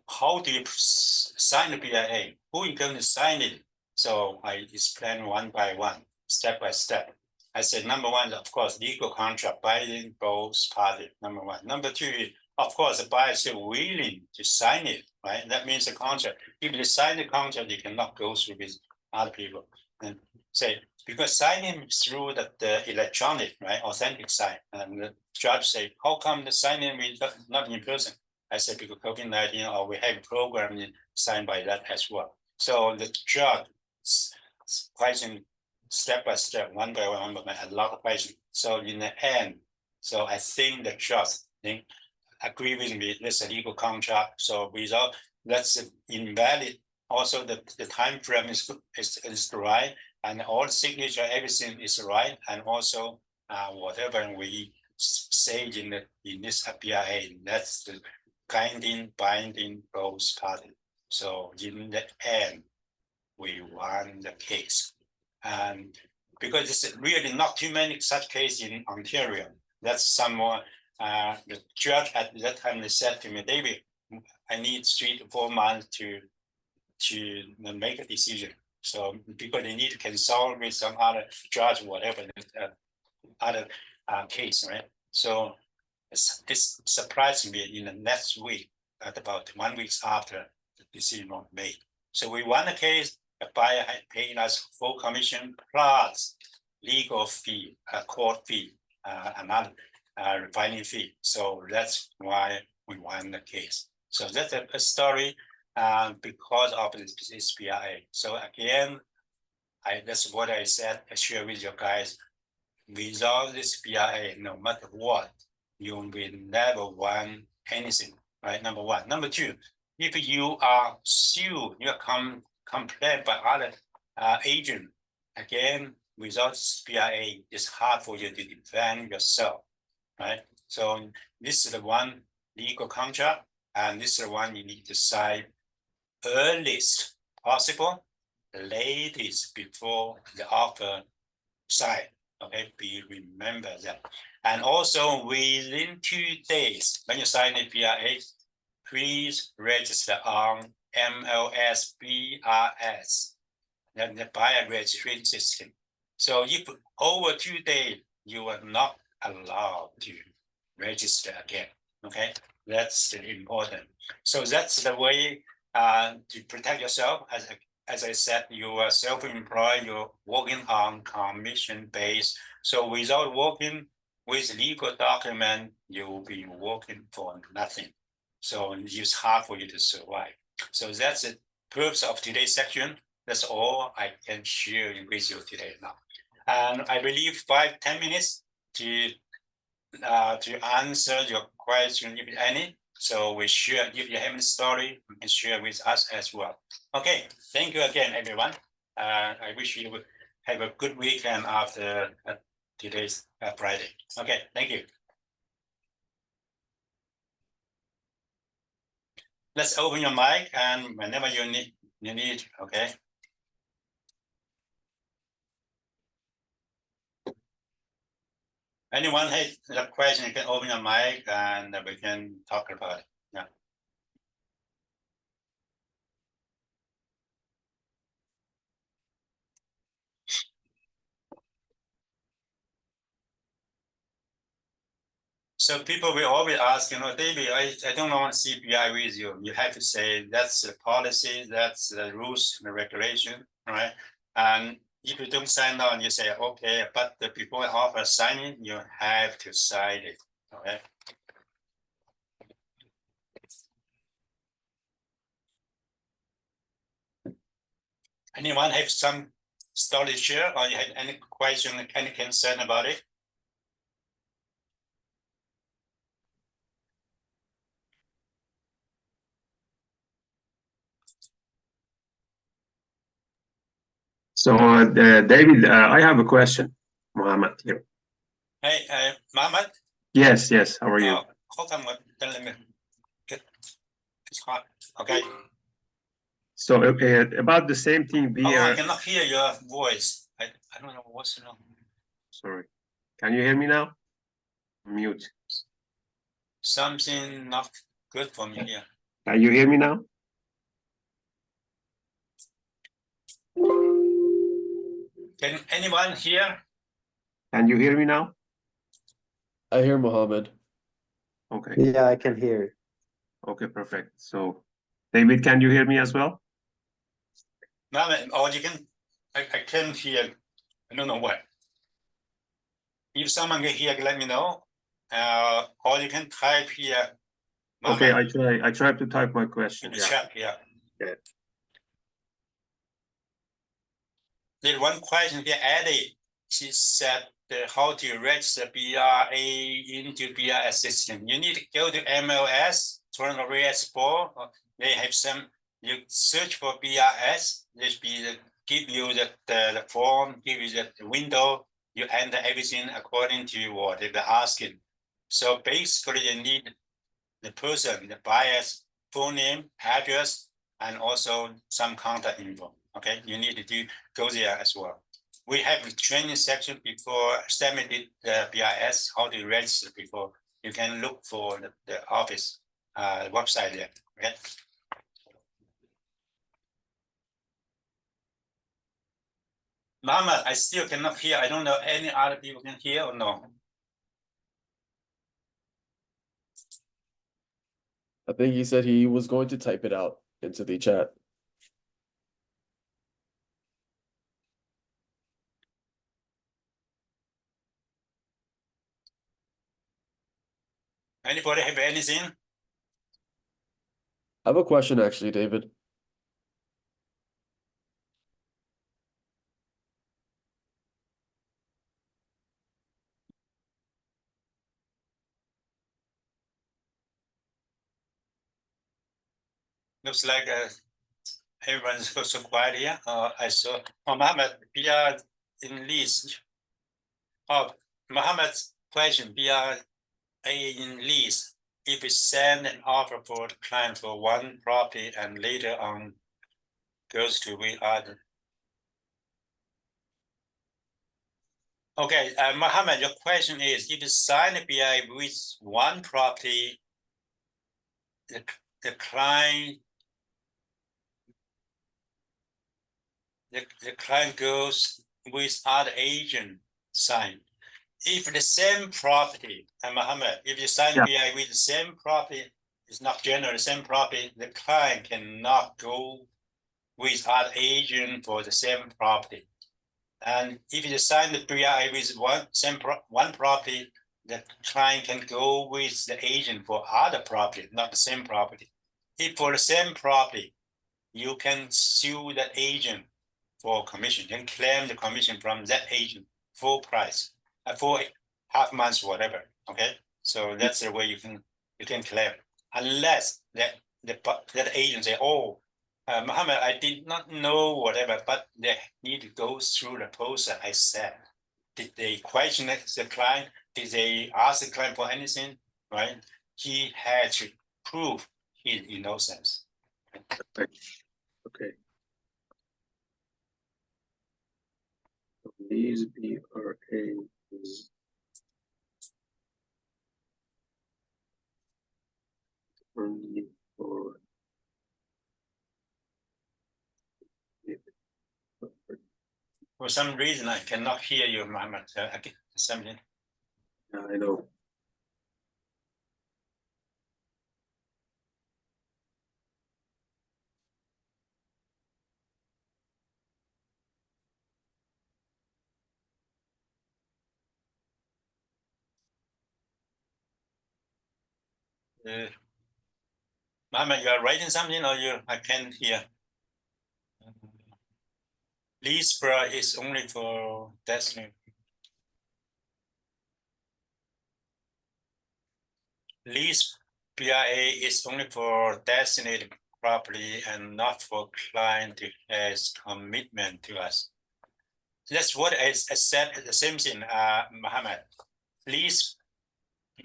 how do you sign the BIA? Who is going to sign it? So I explained one by one, step by step. I said, number one, of course, legal contract binding both parties, number one. Number two, of course, the buyer is willing to sign it, right? That means the contract, if they sign the contract, they cannot go through with other people. And say, because signing through the electronic, right, authentic sign, and the judge say, how come the signing is not in person? I said, because COVID-19, or we have a program signed by that as well. So the judge questioned step by step, one by one, a lot of questions. So in the end, so I think the judge agree with me, this is a legal contract. So without, that's invalid. Also, the time frame is right, and all signature, everything is right, and also whatever we say in this BIA, that's the binding both parties. So in the end, we won the case. And because it's really not too many such cases in Ontario. That's someone, the judge at that time, they said to me, David, I need 3 to 4 months to make a decision. So because they need to consult with some other judge, whatever, other case, right? So this surprised me in the next week, at about 1 week after the decision was made. So we won the case. The buyer had paid us full commission plus legal fee, court fee, another refining fee. So that's why we won the case. So that's a story because of this BIA. So again, that's what I said. I share with you guys. Without this BIA, no matter what, you will never win anything. Right? Number one. Number two, if you are sued, you are complained by other agent, again, without BIA, it's hard for you to defend yourself, right? So this is the one legal contract, and this is the one you need to sign earliest possible, latest before the offer sign. Okay, remember that. And also within 2 days, when you sign a BIA, please register on MLS BRS, the buyer registration system. So if over 2 days, you are not allowed to register again. Okay, that's important. So that's the way to protect yourself. As I said, you are self-employed, you're working on commission base. So without working with legal document, you will be working for nothing. So it's hard for you to survive. So that's the purpose of today's section. That's all I can share with you today now. And I believe 5-10 minutes to to answer your question if any. So we share, if you have a story, you can share with us as well. Okay, thank you again, everyone. I wish you would have a good weekend after today's Friday. Okay, thank you. Let's open your mic and whenever you need, okay? Anyone has a question, you can open your mic and we can talk about it. Yeah. So people will always ask, David, I don't want to see BI with you. You have to say that's the policy, that's the rules and the regulation, right? And if you don't sign on, you say, okay, but before offer signing, you have to sign it, okay? Anyone have some story to share or you have any question, any concern about it? So, David, I have a question, Mohammed here. Hey, Mohammed? Yes. How are you? Hold on, let me get, it's hot, okay. So, about the same thing we I are. cannot hear your voice. I don't know what's wrong. Sorry. Can you hear me now? Mute. Something not good for me here. Can you hear me now? Can anyone hear? Can you hear me now? I hear Mohammed. Okay. Yeah, I can hear. Okay, perfect. So, David, can you hear me as well? No, or you can, I can't hear. I don't know what. If someone can hear, let me know. Or you can type here. Okay, I tried to type my question. In the chat, yeah. Yeah. There's one question here, Eddie. She said how to register BRA into BRS system. You need to go to MLS, Toronto MLs. They have some, you search for BRS, give you the form, give you the window, you enter everything according to what they're asking. So basically you need the person, the buyer's full name, address, and also some contact info. Okay, you need to go there as well. We have a training section before submitted the BIS, how to register before. You can look for the office website there. Okay. Mama, I still cannot hear. I don't know any other people can hear or no. I think he said he was going to type it out into the chat. Anybody have anything? I have a question actually, David. Looks like everyone's so quiet here. I saw Mohammed, we are in Lease. Mohammed's question, we are in Lease. If we send an offer for the client for one property and later on goes to we other. Okay, Mohammed, your question is, if you sign a BI with one property, the client goes with other agent sign. If the same property, Mohammed, if you sign BI with the same property, it's not general, the same property, the client cannot go with other agent for the same property. And if you sign the BI with one property, the client can go with the agent for other property, not the same property. If for the same property, you can sue the agent for commission. You can claim the commission from that agent full price, full half months, whatever. Okay, so that's the way you can claim, unless that agent say, oh, Mohammed, I did not know whatever, but they need to go through the process. I said, did they question the client? Did they ask the client for anything? Right? He had to prove his innocence. Okay. These BRA is only for For some reason, I cannot hear you, Mohammed. Something. I know. Mohammed, you are writing something, or I can't hear. Lease is only for Destiny. Lease BRA is only for designated property and not for client who has commitment to us. That's what I said, the same thing, Mohammed. Lease,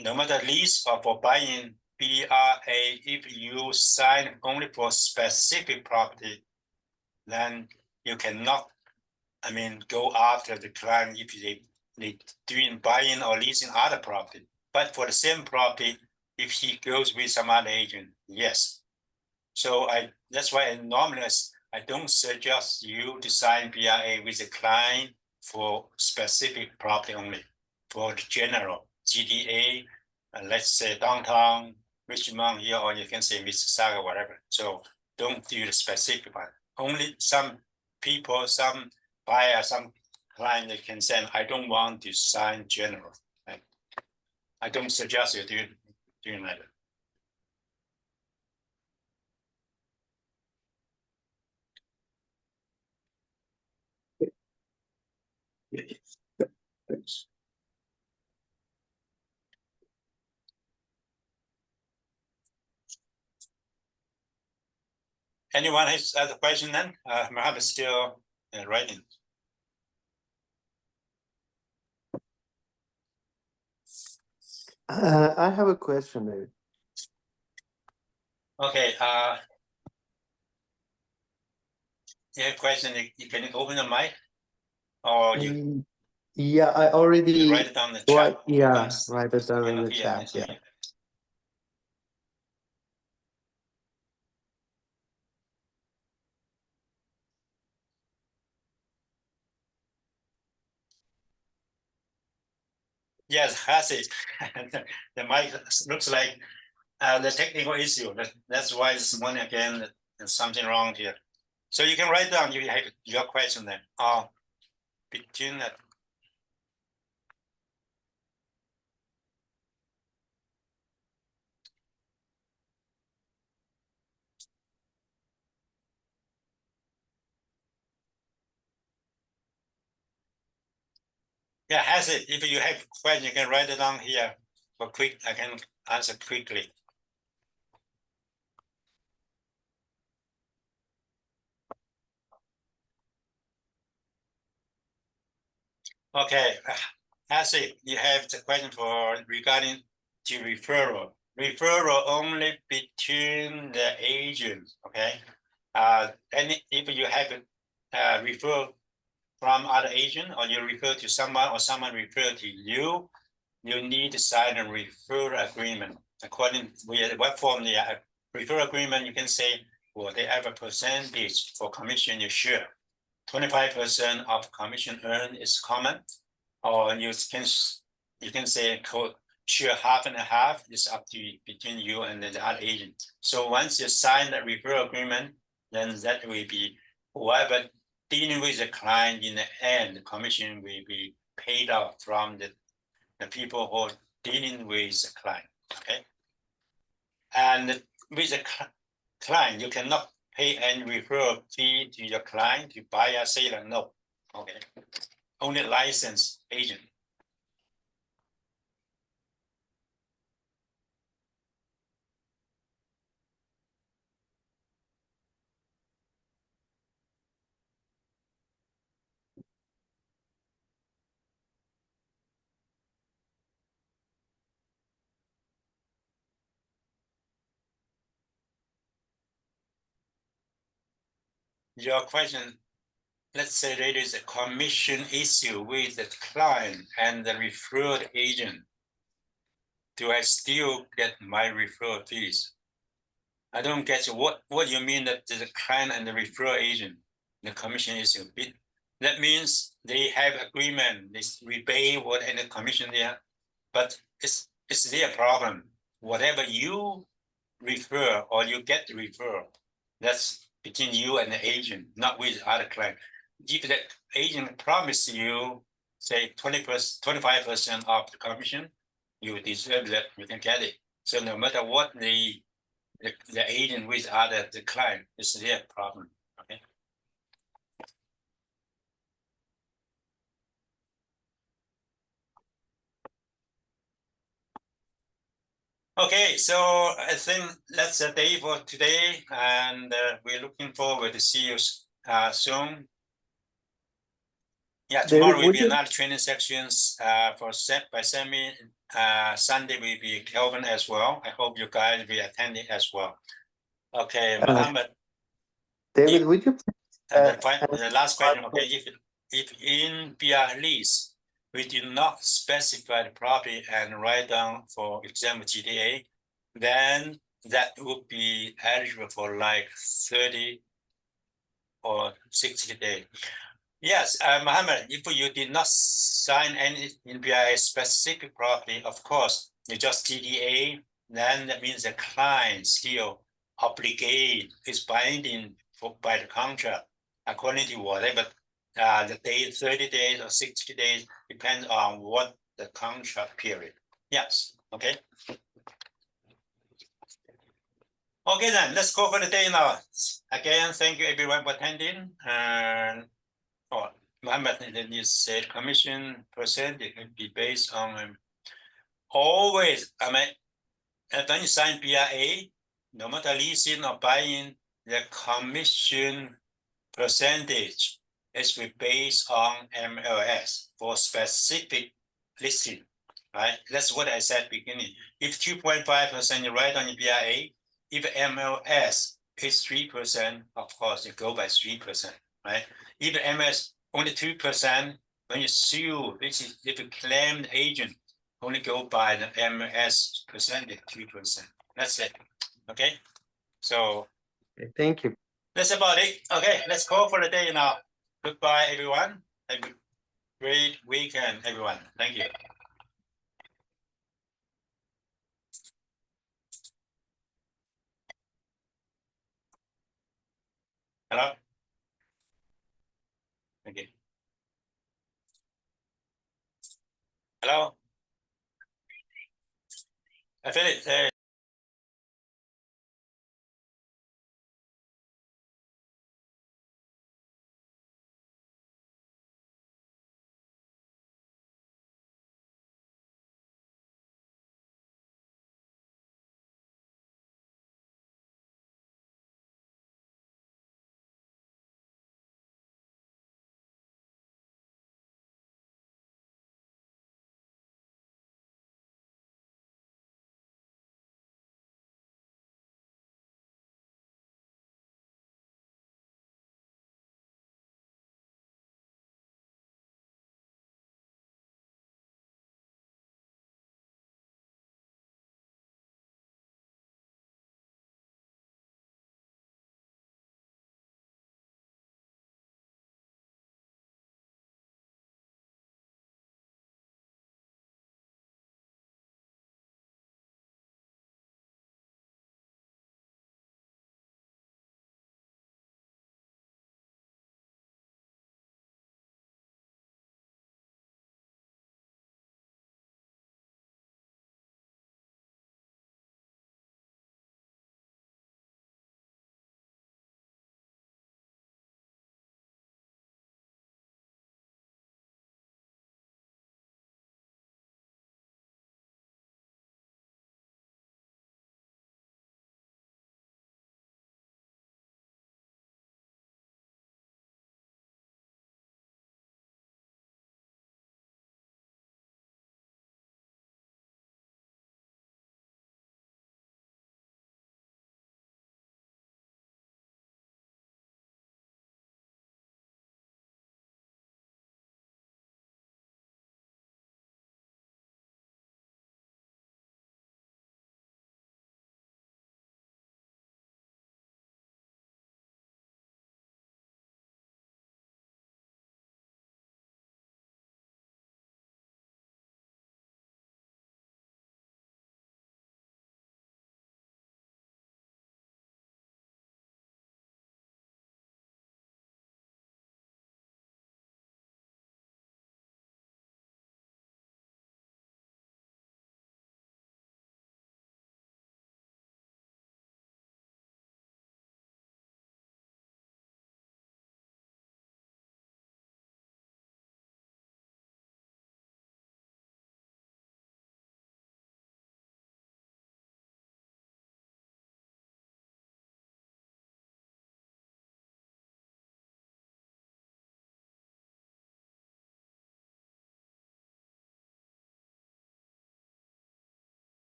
no matter lease or for buying BRA, if you sign only for specific property, then you cannot, go after the client if they doing buying or leasing other property. But for the same property, if he goes with some other agent, yes. So that's why normally I don't suggest you to sign BRA with a client for specific property only. For the general GTA, let's say downtown, Richmond here, or you can say Mississauga, whatever. So don't do the specific one. Only some people, some buyer, some client that can say, I don't want to sign general. Right? I don't suggest you doing that. Thanks. Anyone has other question then? Mohammed is still writing. I have a question, maybe. Okay. You have a question? You can open the mic, or you Yeah, I already write it down in the chat. write it down in the Here, chat. Yeah. Yes, has it. The mic looks like the technical issue. That's why this morning again, there's something wrong here. So you can write down you have your question then. Between that. Yeah, has it. If you have a question, you can write it down here for quick. I can answer quickly. Okay, as it, you have the question for regarding to referral. Referral only between the agents. Okay, and if you have a referral from other agent, or you refer to someone, or someone refer to you, you need to sign a referral agreement. According with the Webforms, the referral agreement, you can say, well, they have a percentage for commission you share. 25% of commission earned is common, or you can say share half and a half. It's up to between you and the other agent. So once you sign that referral agreement, then that will be whoever dealing with the client in the end, the commission will be paid out from the people who are dealing with the client. Okay, and with the client, you cannot pay any referral fee to your client to buy a seller. No. Okay. Only licensed agent. your question, let's say there is a commission issue with the client and the referred agent. Do I still get my referral fees? I don't get what you mean that the client and the referral agent, the commission issue. That means they have agreement, they rebate what and the commission there, but it's their problem. Whatever you refer or you get the referral, that's between you and the agent, not with other client. If the agent promise you, say 20%, 25% of the commission, you deserve that, you can get it. So no matter what the agent with the client, it's their problem. Okay. Okay, so I think that's the day for today, and we're looking forward to see you soon. Yeah, tomorrow will be another training sections for by Sammy. Sunday will be Kelvin as well. I hope you guys will be attending as well. Okay, Mohammed. David, would you? The last question. Okay, if in BR lease we do not specify the property and write down, for example, GTA, then that would be eligible for like 30 or 60 days. Yes, Mohammed, if you did not sign any in BI specific property, of course, you just GTA, then that means the client still obligate is binding by the contract according to whatever the day, 30 days or 60 days, depends on what the contract period. Yes, okay. Okay, then let's go for the day now. Again, thank you everyone for attending. And Mohammed, then you said commission percentage can be based on always. I mean, when you sign BRA, no matter leasing or buying, the commission percentage is based on MLS for specific listing, right? That's what I said beginning. If 2.5% you write on your BRA, if MLS is 3%, of course you go by 3%, right? If MLS only 2%, when you sue, which is if you claim the agent, only go by the MLS percentage, 2%. That's it. Okay. So Thank you. that's about it. Okay, let's call for the day now. Goodbye, everyone. Have a great weekend, everyone. Thank you. Hello. Okay. Hello. I finished.